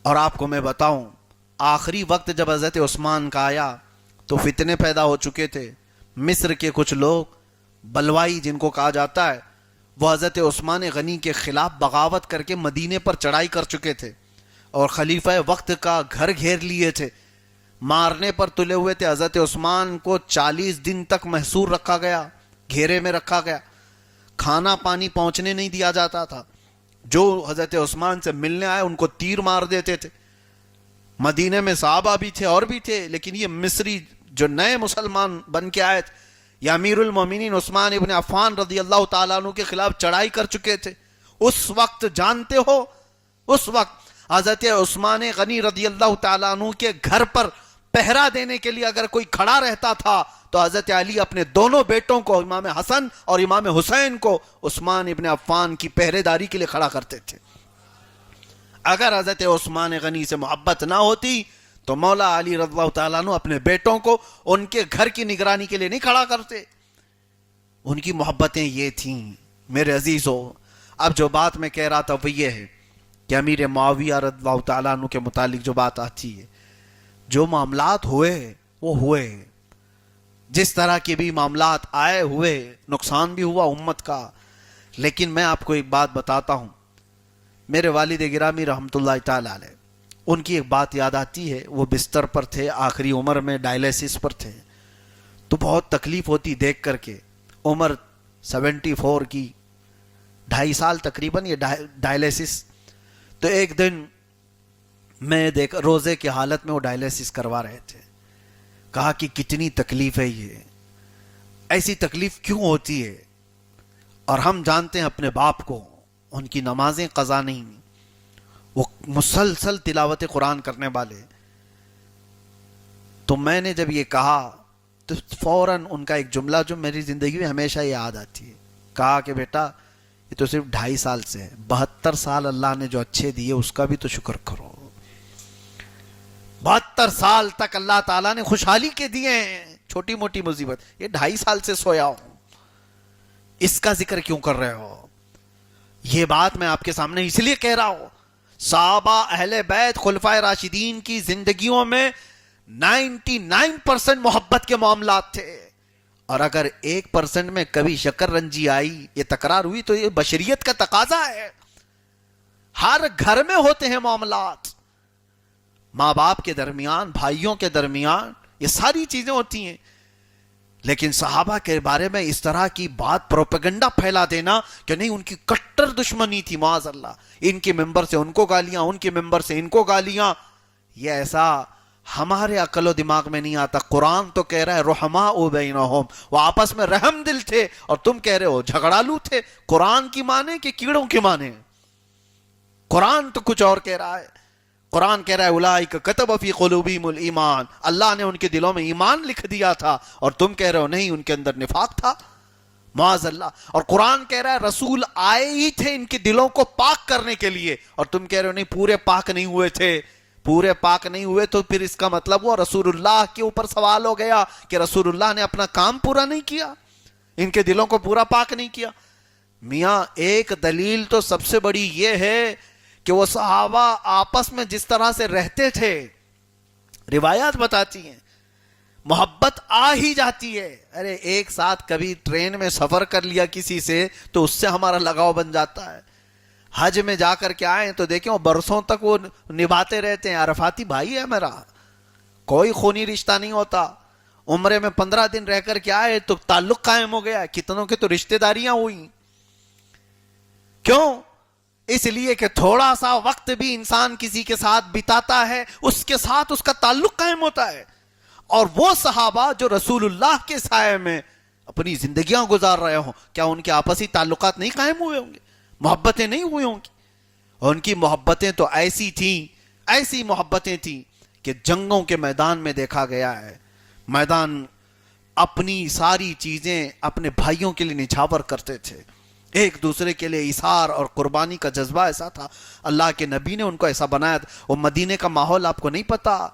اور آپ کو میں بتاؤں آخری وقت جب حضرت عثمان کا آیا تو فتنے پیدا ہو چکے تھے۔ مصر کے کچھ لوگ بلوائی جن کو کہا جاتا ہے، وہ حضرت عثمان غنی کے خلاف بغاوت کر کے مدینے پر چڑھائی کر چکے تھے اور خلیفہ وقت کا گھر گھیر لیے تھے، مارنے پر تلے ہوئے تھے۔ حضرت عثمان کو 40 دن تک محصور رکھا گیا، گھیرے میں رکھا گیا، کھانا پانی پہنچنے نہیں دیا جاتا تھا، جو حضرت عثمان سے ملنے آئے ان کو تیر مار دیتے تھے۔ مدینے میں صحابہ بھی تھے اور بھی تھے، لیکن یہ مصری جو نئے مسلمان بن کے آئے تھے، یہ امیر المومنین عثمان ابن عفان رضی اللہ تعالیٰ عنہ کے خلاف چڑھائی کر چکے تھے۔ اس وقت جانتے ہو، اس وقت حضرت عثمان غنی رضی اللہ تعالیٰ عنہ کے گھر پر پہرا دینے کے لیے اگر کوئی کھڑا رہتا تھا تو حضرت علی اپنے دونوں بیٹوں کو، امام حسن اور امام حسین کو، عثمان ابن عفان کی پہرے داری کے لیے کھڑا کرتے تھے۔ اگر حضرت عثمان غنی سے محبت نہ ہوتی تو مولا علی رضی اللہ تعالیٰ عنہ اپنے بیٹوں کو ان کے گھر کی نگرانی کے لیے نہیں کھڑا کرتے۔ ان کی محبتیں یہ تھیں میرے عزیزو۔ اب جو بات میں کہہ رہا تھا وہ یہ ہے کہ امیر معاویہ رضی اللہ تعالیٰ عنہ کے متعلق جو بات آتی ہے، جو معاملات ہوئے وہ ہوئے، جس طرح کے بھی معاملات آئے ہوئے، نقصان بھی ہوا امت کا، لیکن میں آپ کو ایک بات بتاتا ہوں۔ میرے والد گرامی رحمت اللہ تعالی علیہ ان کی ایک بات یاد آتی ہے، وہ بستر پر تھے، آخری عمر میں ڈائلیسس پر تھے، تو بہت تکلیف ہوتی دیکھ کر کے. عمر 74 کی، 2.5 سال تقریباً یہ ڈائلیسس. تو ایک دن میں دیکھ روزے کی حالت میں وہ ڈائلیسس کروا رہے تھے. کہا کہ کتنی تکلیف ہے، یہ ایسی تکلیف کیوں ہوتی ہے؟ اور ہم جانتے ہیں اپنے باپ کو، ان کی نمازیں قضا نہیں، وہ مسلسل تلاوت قرآن کرنے والے. تو میں نے جب یہ کہا تو فوراً ان کا ایک جملہ جو میری زندگی میں ہمیشہ یاد آتی ہے، کہا کہ بیٹا یہ تو صرف 2.5 سال سے ہے، 72 سال اللہ نے جو اچھے دیے اس کا بھی تو شکر کرو. 72 سال تک اللہ تعالیٰ نے خوشحالی کے دیے ہیں، چھوٹی موٹی مصیبت، یہ 2.5 سال سے سویا ہوں، اس کا ذکر کیوں کر رہے ہو؟ یہ بات میں آپ کے سامنے اس لیے کہہ رہا ہوں، صحابہ، اہل بیت، خلفائے راشدین کی زندگیوں میں 99% محبت کے معاملات تھے، اور اگر 1% میں کبھی شکر رنجی آئی، یہ تکرار ہوئی، تو یہ بشریت کا تقاضا ہے. ہر گھر میں ہوتے ہیں معاملات، ماں باپ کے درمیان، بھائیوں کے درمیان، یہ ساری چیزیں ہوتی ہیں. لیکن صحابہ کے بارے میں اس طرح کی بات، پروپیگنڈا پھیلا دینا کہ نہیں ان کی کٹر دشمنی تھی، معاذ اللہ، ان کے ممبر سے ان کو گالیاں، ان کے ممبر سے ان کو گالیاں، یہ ایسا ہمارے عقل و دماغ میں نہیں آتا. قرآن تو کہہ رہا ہے رحماء بینہم، وہ آپس میں رحم دل تھے، اور تم کہہ رہے ہو جھگڑالو تھے. قرآن کی مانے کہ کیڑوں کی مانے؟ قرآن تو کچھ اور کہہ رہا ہے. قرآن کہہ رہا ہے اولئک کتب فی قلوبہم الایمان، اللہ نے ان کے دلوں میں ایمان لکھ دیا تھا، اور تم کہہ رہے ہو نہیں ان کے اندر نفاق تھا، معاذ اللہ. اور قرآن کہہ رہا ہے رسول آئے ہی تھے ان کے دلوں کو پاک کرنے کے لیے، اور تم کہہ رہے ہو نہیں پورے پاک نہیں ہوئے تھے. پورے پاک نہیں ہوئے تو پھر اس کا مطلب ہوا رسول اللہ کے اوپر سوال ہو گیا کہ رسول اللہ نے اپنا کام پورا نہیں کیا، ان کے دلوں کو پورا پاک نہیں کیا. میاں ایک دلیل تو سب سے بڑی یہ ہے کہ وہ صحابہ آپس میں جس طرح سے رہتے تھے، روایات بتاتی ہیں محبت آ ہی جاتی ہے. ارے ایک ساتھ کبھی ٹرین میں سفر کر لیا کسی سے تو اس سے ہمارا لگاؤ بن جاتا ہے. حج میں جا کر کے آئے تو دیکھیں وہ برسوں تک وہ نبھاتے رہتے ہیں. عرفاتی بھائی ہے میرا، کوئی خونی رشتہ نہیں ہوتا. عمرے میں 15 دن رہ کر کے آئے تو تعلق قائم ہو گیا، کتنوں کے تو رشتہ داریاں ہوئی. کیوں؟ اس لیے کہ تھوڑا سا وقت بھی انسان کسی کے ساتھ بتاتا ہے، اس کے ساتھ اس کا تعلق قائم ہوتا ہے. اور وہ صحابہ جو رسول اللہ کے سائے میں اپنی زندگیاں گزار رہے ہوں، کیا ان کے آپسی تعلقات نہیں قائم ہوئے ہوں گے؟ محبتیں نہیں ہوئی ہوں گی؟ اور ان کی محبتیں تو ایسی تھیں، ایسی محبتیں تھیں کہ جنگوں کے میدان میں دیکھا گیا ہے، میدان اپنی ساری چیزیں اپنے بھائیوں کے لیے نچھاور کرتے تھے. ایک دوسرے کے لیے ایثار اور قربانی کا جذبہ ایسا تھا. اللہ کے نبی نے ان کو ایسا بنایا تھا. وہ مدینے کا ماحول آپ کو نہیں پتا،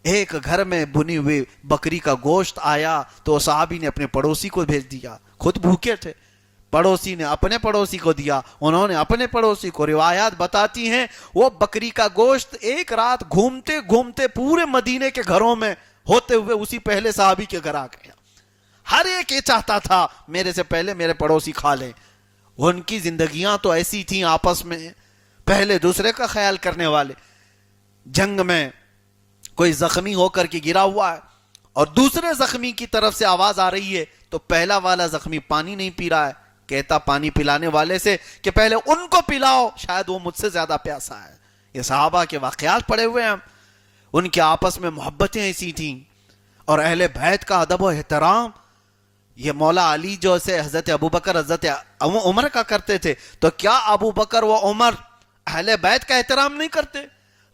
ایک گھر میں بنی ہوئی بکری کا گوشت آیا تو صحابی نے اپنے پڑوسی کو بھیج دیا، خود بھوکے تھے، پڑوسی نے اپنے پڑوسی کو دیا، انہوں نے اپنے پڑوسی کو. روایات بتاتی ہیں وہ بکری کا گوشت ایک رات گھومتے گھومتے پورے مدینے کے گھروں میں ہوتے ہوئے اسی پہلے صحابی کے گھر آ گیا. ہر ایک یہ چاہتا تھا میرے سے پہلے میرے پڑوسی کھا لیں. ان کی زندگیاں تو ایسی تھیں، آپس میں پہلے دوسرے کا خیال کرنے والے. جنگ میں کوئی زخمی ہو کر کے گرا ہوا ہے اور دوسرے زخمی کی طرف سے آواز آ رہی ہے تو پہلا والا زخمی پانی نہیں پی رہا ہے، کہتا پانی پلانے والے سے کہ پہلے ان کو پلاؤ، شاید وہ مجھ سے زیادہ پیاسا ہے. یہ صحابہ کے واقعات پڑے ہوئے ہیں. ان کے آپس میں محبتیں ایسی تھیں. اور اہل بیت کا ادب و احترام، یہ مولا علی جو سے حضرت ابوبکر حضرت عمر کا کرتے تھے، تو کیا ابو بکر و عمر اہل بیت کا احترام نہیں کرتے؟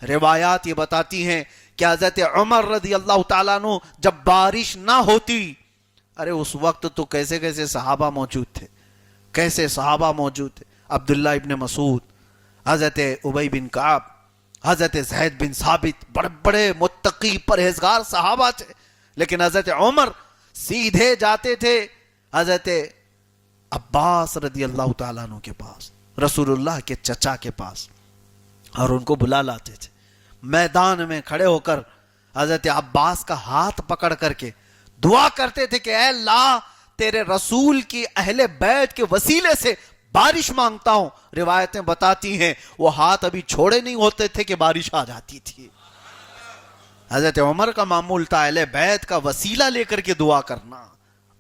روایات یہ بتاتی ہیں کہ حضرت عمر رضی اللہ تعالیٰ عنہ جب بارش نہ ہوتی، ارے اس وقت تو کیسے کیسے صحابہ موجود تھے، کیسے صحابہ موجود تھے. عبداللہ ابن مسعود، حضرت ابی بن کعب، حضرت زید بن ثابت، بڑے بڑے متقی پرہیزگار صحابہ تھے. لیکن حضرت عمر سیدھے جاتے تھے حضرت عباس رضی اللہ تعالیٰ عنہ کے پاس، رسول اللہ کے چچا کے پاس، اور ان کو بلا لاتے تھے. میدان میں کھڑے ہو کر حضرت عباس کا ہاتھ پکڑ کر کے دعا کرتے تھے کہ اے اللہ، تیرے رسول کی اہل بیت کے وسیلے سے بارش مانگتا ہوں. روایتیں بتاتی ہیں وہ ہاتھ ابھی چھوڑے نہیں ہوتے تھے کہ بارش آ جاتی تھی. حضرت عمر کا معمول تھا اہل بیت کا وسیلہ لے کر کے دعا کرنا.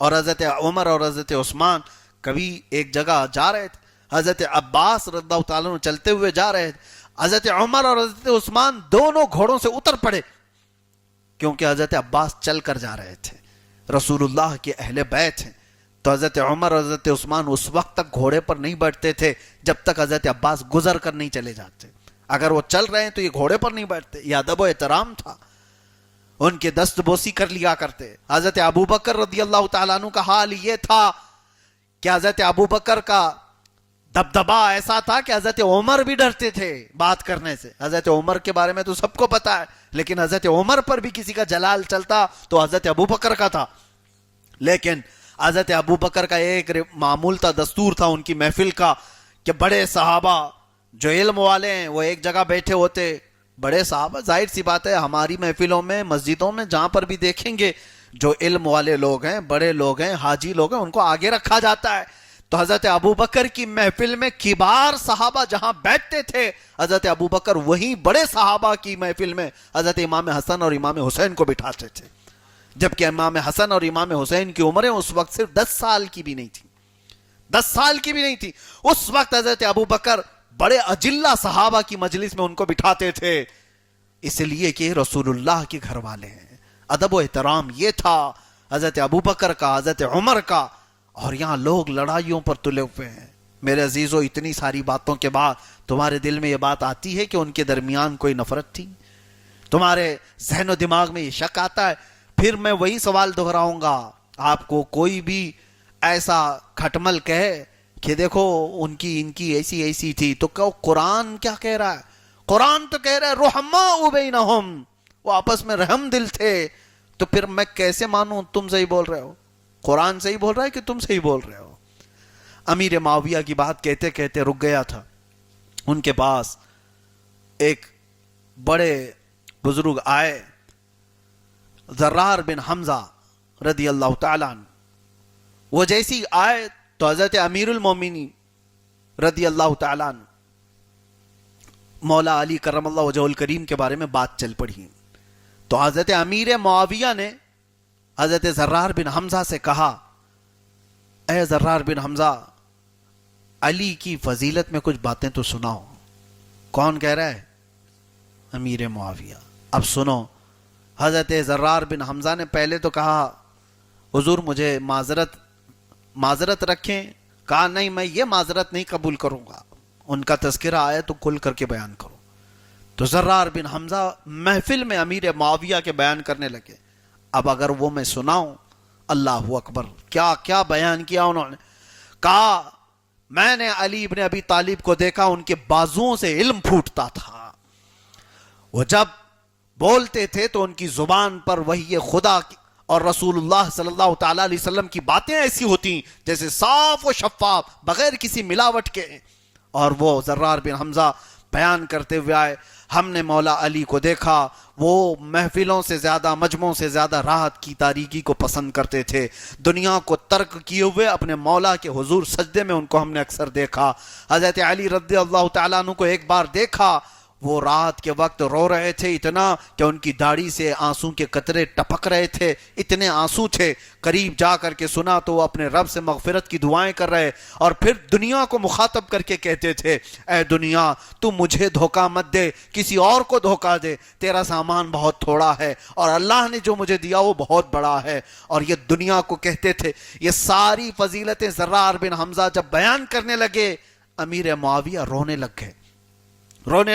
اور حضرت عمر اور حضرت عثمان کبھی ایک جگہ جا رہے تھے, حضرت عباس رضی اللہ تعالیٰ عنہ چلتے ہوئے جا رہے تھے, حضرت عمر اور حضرت عثمان دونوں گھوڑوں سے اتر پڑے کیونکہ حضرت عباس چل کر جا رہے تھے, رسول اللہ کے اہل بیت ہیں. تو حضرت عمر اور حضرت عثمان اس وقت تک گھوڑے پر نہیں بیٹھتے تھے جب تک حضرت عباس گزر کر نہیں چلے جاتے. اگر وہ چل رہے ہیں تو یہ گھوڑے پر نہیں بیٹھتے. یہ ادب و احترام تھا, ان کے دست بوسی کر لیا کرتے. حضرت ابو بکر رضی اللہ تعالیٰ عنہ کا حال یہ تھا کہ حضرت ابو بکر کا دبدبا ایسا تھا کہ حضرت عمر بھی ڈرتے تھے بات کرنے سے. حضرت عمر کے بارے میں تو سب کو پتا ہے, لیکن حضرت عمر پر بھی کسی کا جلال چلتا تو حضرت ابو بکر کا تھا. لیکن حضرت ابو بکر کا ایک معمول تھا, دستور تھا ان کی محفل کا کہ بڑے صحابہ جو علم والے ہیں وہ ایک جگہ بیٹھے ہوتے. بڑے صحابہ, ظاہر سی بات ہے ہماری محفلوں میں, مسجدوں میں جہاں پر بھی دیکھیں گے جو علم والے لوگ ہیں, بڑے لوگ ہیں, حاجی لوگ ہیں, ان کو آگے رکھا جاتا ہے. تو حضرت ابو بکر کی محفل میں کبار صحابہ جہاں بیٹھتے تھے, حضرت ابو بکر وہیں بڑے صحابہ کی محفل میں حضرت امام حسن اور امام حسین کو بٹھاتے تھے. جبکہ امام حسن اور امام حسین کی عمریں اس وقت صرف 10 سال کی بھی نہیں تھی, 10 سال کی بھی نہیں تھی. اس وقت حضرت ابو بکر بڑے اجلہ صحابہ کی مجلس میں ان کو بٹھاتے تھے, اس لیے کہ رسول اللہ کے گھر والے ہیں. ادب و احترام یہ تھا حضرت ابو بکر کا, حضرت عمر کا. اور یہاں لوگ لڑائیوں پر تلے ہوئے ہیں. میرے عزیزو, اتنی ساری باتوں کے بعد تمہارے دل میں یہ بات آتی ہے کہ ان کے درمیان کوئی نفرت تھی؟ تمہارے ذہن و دماغ میں یہ شک آتا ہے؟ پھر میں وہی سوال دہراؤں گا, آپ کو کوئی بھی ایسا کھٹمل کہے کہ دیکھو ان کی ایسی ایسی تھی, تو کہ قرآن کیا کہہ رہا ہے؟ قرآن تو کہہ رہا ہے رحماء بینہم, وہ آپس میں رحم دل تھے. تو پھر میں کیسے مانوں تم صحیح بول رہے ہو؟ قرآن صحیح بول رہا ہے کہ تم صحیح بول رہے ہو؟ امیر معاویہ کی بات کہتے کہتے رک گیا تھا. ان کے پاس ایک بڑے بزرگ آئے, زرار بن حمزہ رضی اللہ تعالیٰ عنہ. وہ جیسی آئے تو حضرت امیر المومنین رضی اللہ تعالیٰ عنہ مولا علی کرم اللہ وجہہ الکریم کے بارے میں بات چل پڑی. تو حضرت امیر معاویہ نے حضرت زرار بن حمزہ سے کہا, اے زرار بن حمزہ, علی کی فضیلت میں کچھ باتیں تو سناؤ. کون کہہ رہا ہے؟ امیر معاویہ. اب سنو, حضرت زرار بن حمزہ نے پہلے تو کہا حضور مجھے معذرت رکھیں. کہا نہیں, میں یہ معذرت نہیں قبول کروں گا, ان کا تذکرہ آئے تو کھل کر کے بیان کرو. تو زرار بن حمزہ محفل میں امیر معاویہ کے بیان کرنے لگے. اب اگر وہ میں سناؤں, اللہ اکبر, کیا کیا بیان کیا انہوں نے. کہا میں نے علی ابن ابی طالب کو دیکھا, ان کے بازوؤں سے علم پھوٹتا تھا. وہ جب بولتے تھے تو ان کی زبان پر وحی خدا اور رسول اللہ صلی اللہ تعالیٰ علیہ وسلم کی باتیں ایسی ہوتی جیسے صاف و شفاف, بغیر کسی ملاوٹ کے. اور وہ زرار بن حمزہ بیان کرتے ہوئے آئے, ہم نے مولا علی کو دیکھا, وہ محفلوں سے زیادہ, مجمعوں سے زیادہ راحت کی تاریکی کو پسند کرتے تھے. دنیا کو ترک کیے ہوئے اپنے مولا کے حضور سجدے میں ان کو ہم نے اکثر دیکھا. حضرت علی رضی اللہ تعالیٰ عنہ کو ایک بار دیکھا, وہ رات کے وقت رو رہے تھے اتنا کہ ان کی داڑھی سے آنسو کے قطرے ٹپک رہے تھے, اتنے آنسو تھے. قریب جا کر کے سنا تو وہ اپنے رب سے مغفرت کی دعائیں کر رہے, اور پھر دنیا کو مخاطب کر کے کہتے تھے, اے دنیا تو مجھے دھوکہ مت دے, کسی اور کو دھوکہ دے, تیرا سامان بہت تھوڑا ہے اور اللہ نے جو مجھے دیا وہ بہت بڑا ہے. اور یہ دنیا کو کہتے تھے. یہ ساری فضیلتیں زرار بن حمزہ جب بیان کرنے لگے, امیر معاویہ رونے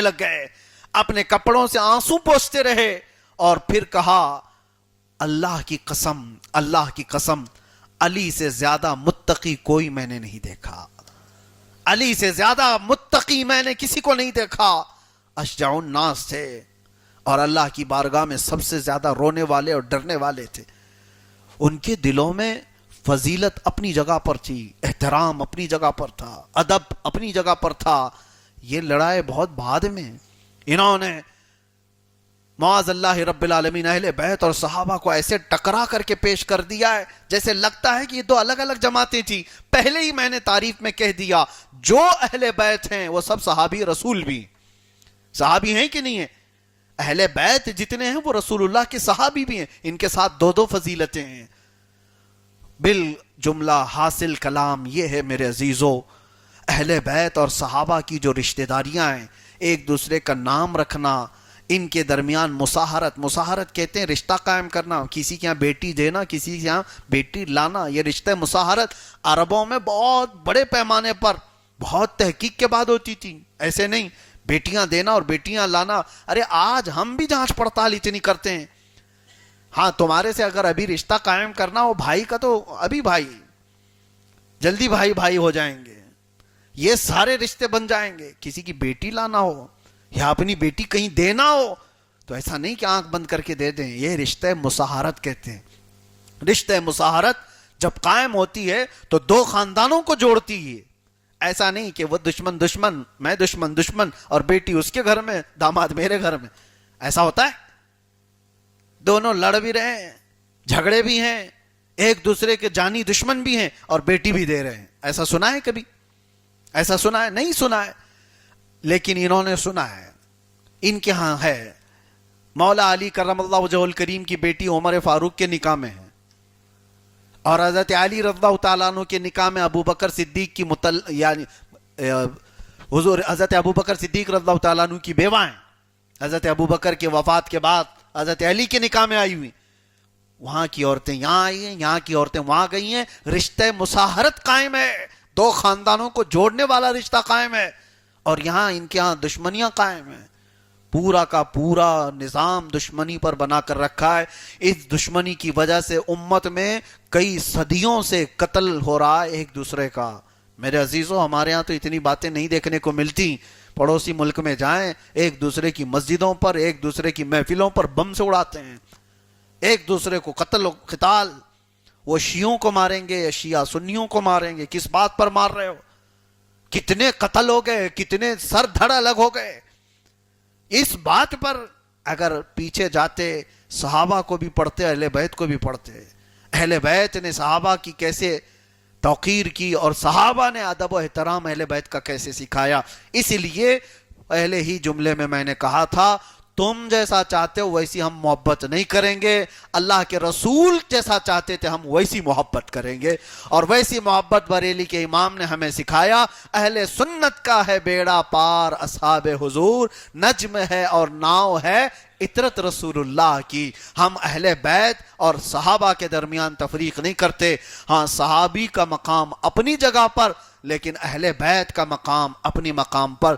لگ گئے, اپنے کپڑوں سے آنسو پوچھتے رہے. اور پھر کہا, اللہ کی قسم, علی سے زیادہ متقی کوئی میں نے نہیں دیکھا, علی سے زیادہ متقی میں نے کسی کو نہیں دیکھا. اشجع الناس تھے اور اللہ کی بارگاہ میں سب سے زیادہ رونے والے اور ڈرنے والے تھے. ان کے دلوں میں فضیلت اپنی جگہ پر تھی, احترام اپنی جگہ پر تھا, ادب اپنی جگہ پر تھا. یہ لڑائی بہت بعد میں, انہوں نے معاذ اللہ رب العالمین اہل بیت اور صحابہ کو ایسے ٹکرا کر کے پیش کر دیا ہے جیسے لگتا ہے کہ یہ دو الگ الگ جماعتیں تھیں. پہلے ہی میں نے تعریف میں کہہ دیا جو اہل بیت ہیں وہ سب صحابی رسول بھی صحابی ہیں کہ نہیں ہیں. اہل بیت جتنے ہیں وہ رسول اللہ کے صحابی بھی ہیں. ان کے ساتھ دو دو فضیلتیں ہیں. بالجملہ حاصل کلام یہ ہے میرے عزیزو، اہل بیت اور صحابہ کی جو رشتہ داریاں ہیں، ایک دوسرے کا نام رکھنا، ان کے درمیان مساہرت کہتے ہیں رشتہ قائم کرنا، کسی کے یہاں بیٹی دینا، کسی کے یہاں بیٹی لانا، یہ رشتہ مساہرت عربوں میں بہت بڑے پیمانے پر بہت تحقیق کے بعد ہوتی تھی. ایسے نہیں بیٹیاں دینا اور بیٹیاں لانا. ارے آج ہم بھی جانچ پڑتال اتنی کرتے ہیں. ہاں تمہارے سے اگر ابھی رشتہ قائم کرنا ہو بھائی کا تو ابھی بھائی جلدی بھائی ہو جائیں گے، یہ سارے رشتے بن جائیں گے. کسی کی بیٹی لانا ہو یا اپنی بیٹی کہیں دینا ہو تو ایسا نہیں کہ آنکھ بند کر کے دے دیں. یہ رشتہ مساہرت کہتے ہیں. رشتہ مساہرت جب قائم ہوتی ہے تو دو خاندانوں کو جوڑتی ہے. ایسا نہیں کہ وہ دشمن میں دشمن اور بیٹی اس کے گھر میں داماد میرے گھر میں. ایسا ہوتا ہے؟ دونوں لڑ بھی رہے ہیں، جھگڑے بھی ہیں، ایک دوسرے کے جانی دشمن بھی ہیں اور بیٹی بھی دے رہے ہیں. ایسا سنا ہے کبھی؟ ایسا سنا ہے؟ نہیں سنا ہے. لیکن انہوں نے سنا ہے. ان کے ہاں ہے. مولا علی کرم اللہ وجہہ الکریم کی بیٹی عمر فاروق کے نکاح میں ہے، اور حضرت علی رضی اللہ تعالیٰ عنہ کے نکاح میں ابو بکر صدیق کی یعنی حضور حضرت ابو بکر صدیق رضی اللہ تعالیٰ عنہ کی بیوہ ہیں. حضرت ابو بکر کے وفات کے بعد حضرت علی کے نکاح میں آئی ہوئی. وہاں کی عورتیں یہاں آئی ہیں، یہاں کی عورتیں وہاں گئی ہیں. رشتہ مساہرت قائم ہے، دو خاندانوں کو جوڑنے والا رشتہ قائم ہے. اور یہاں ان کے ہاں دشمنیاں قائم ہیں. پورا کا پورا نظام دشمنی پر بنا کر رکھا ہے. اس دشمنی کی وجہ سے امت میں کئی صدیوں سے قتل ہو رہا ہے ایک دوسرے کا. میرے عزیزو ہمارے ہاں تو اتنی باتیں نہیں دیکھنے کو ملتی. پڑوسی ملک میں جائیں، ایک دوسرے کی مسجدوں پر، ایک دوسرے کی محفلوں پر بم سے اڑاتے ہیں، ایک دوسرے کو قتل و قتال. وہ شیعوں کو ماریں گے یا شیعہ سنیوں کو ماریں گے. کس بات پر مار رہے ہو؟ کتنے قتل ہو گئے، کتنے سر دھڑ الگ ہو گئے. اس بات پر اگر پیچھے جاتے صحابہ کو بھی پڑھتے، اہل بیت کو بھی پڑھتے. اہل بیت نے صحابہ کی کیسے توقیر کی اور صحابہ نے ادب و احترام اہل بیت کا کیسے سکھایا. اس لیے پہلے ہی جملے میں میں نے کہا تھا تم جیسا چاہتے ہو ویسی ہم محبت نہیں کریں گے. اللہ کے رسول جیسا چاہتے تھے ہم ویسی محبت کریں گے. اور ویسی محبت بریلی کے امام نے ہمیں سکھایا. اہل سنت کا ہے بیڑا پار اصحاب حضور، نجم ہے اور ناؤ ہے اطرت رسول اللہ کی. ہم اہل بیت اور صحابہ کے درمیان تفریق نہیں کرتے. ہاں صحابی کا مقام اپنی جگہ پر، لیکن اہل بیت کا مقام اپنی مقام پر.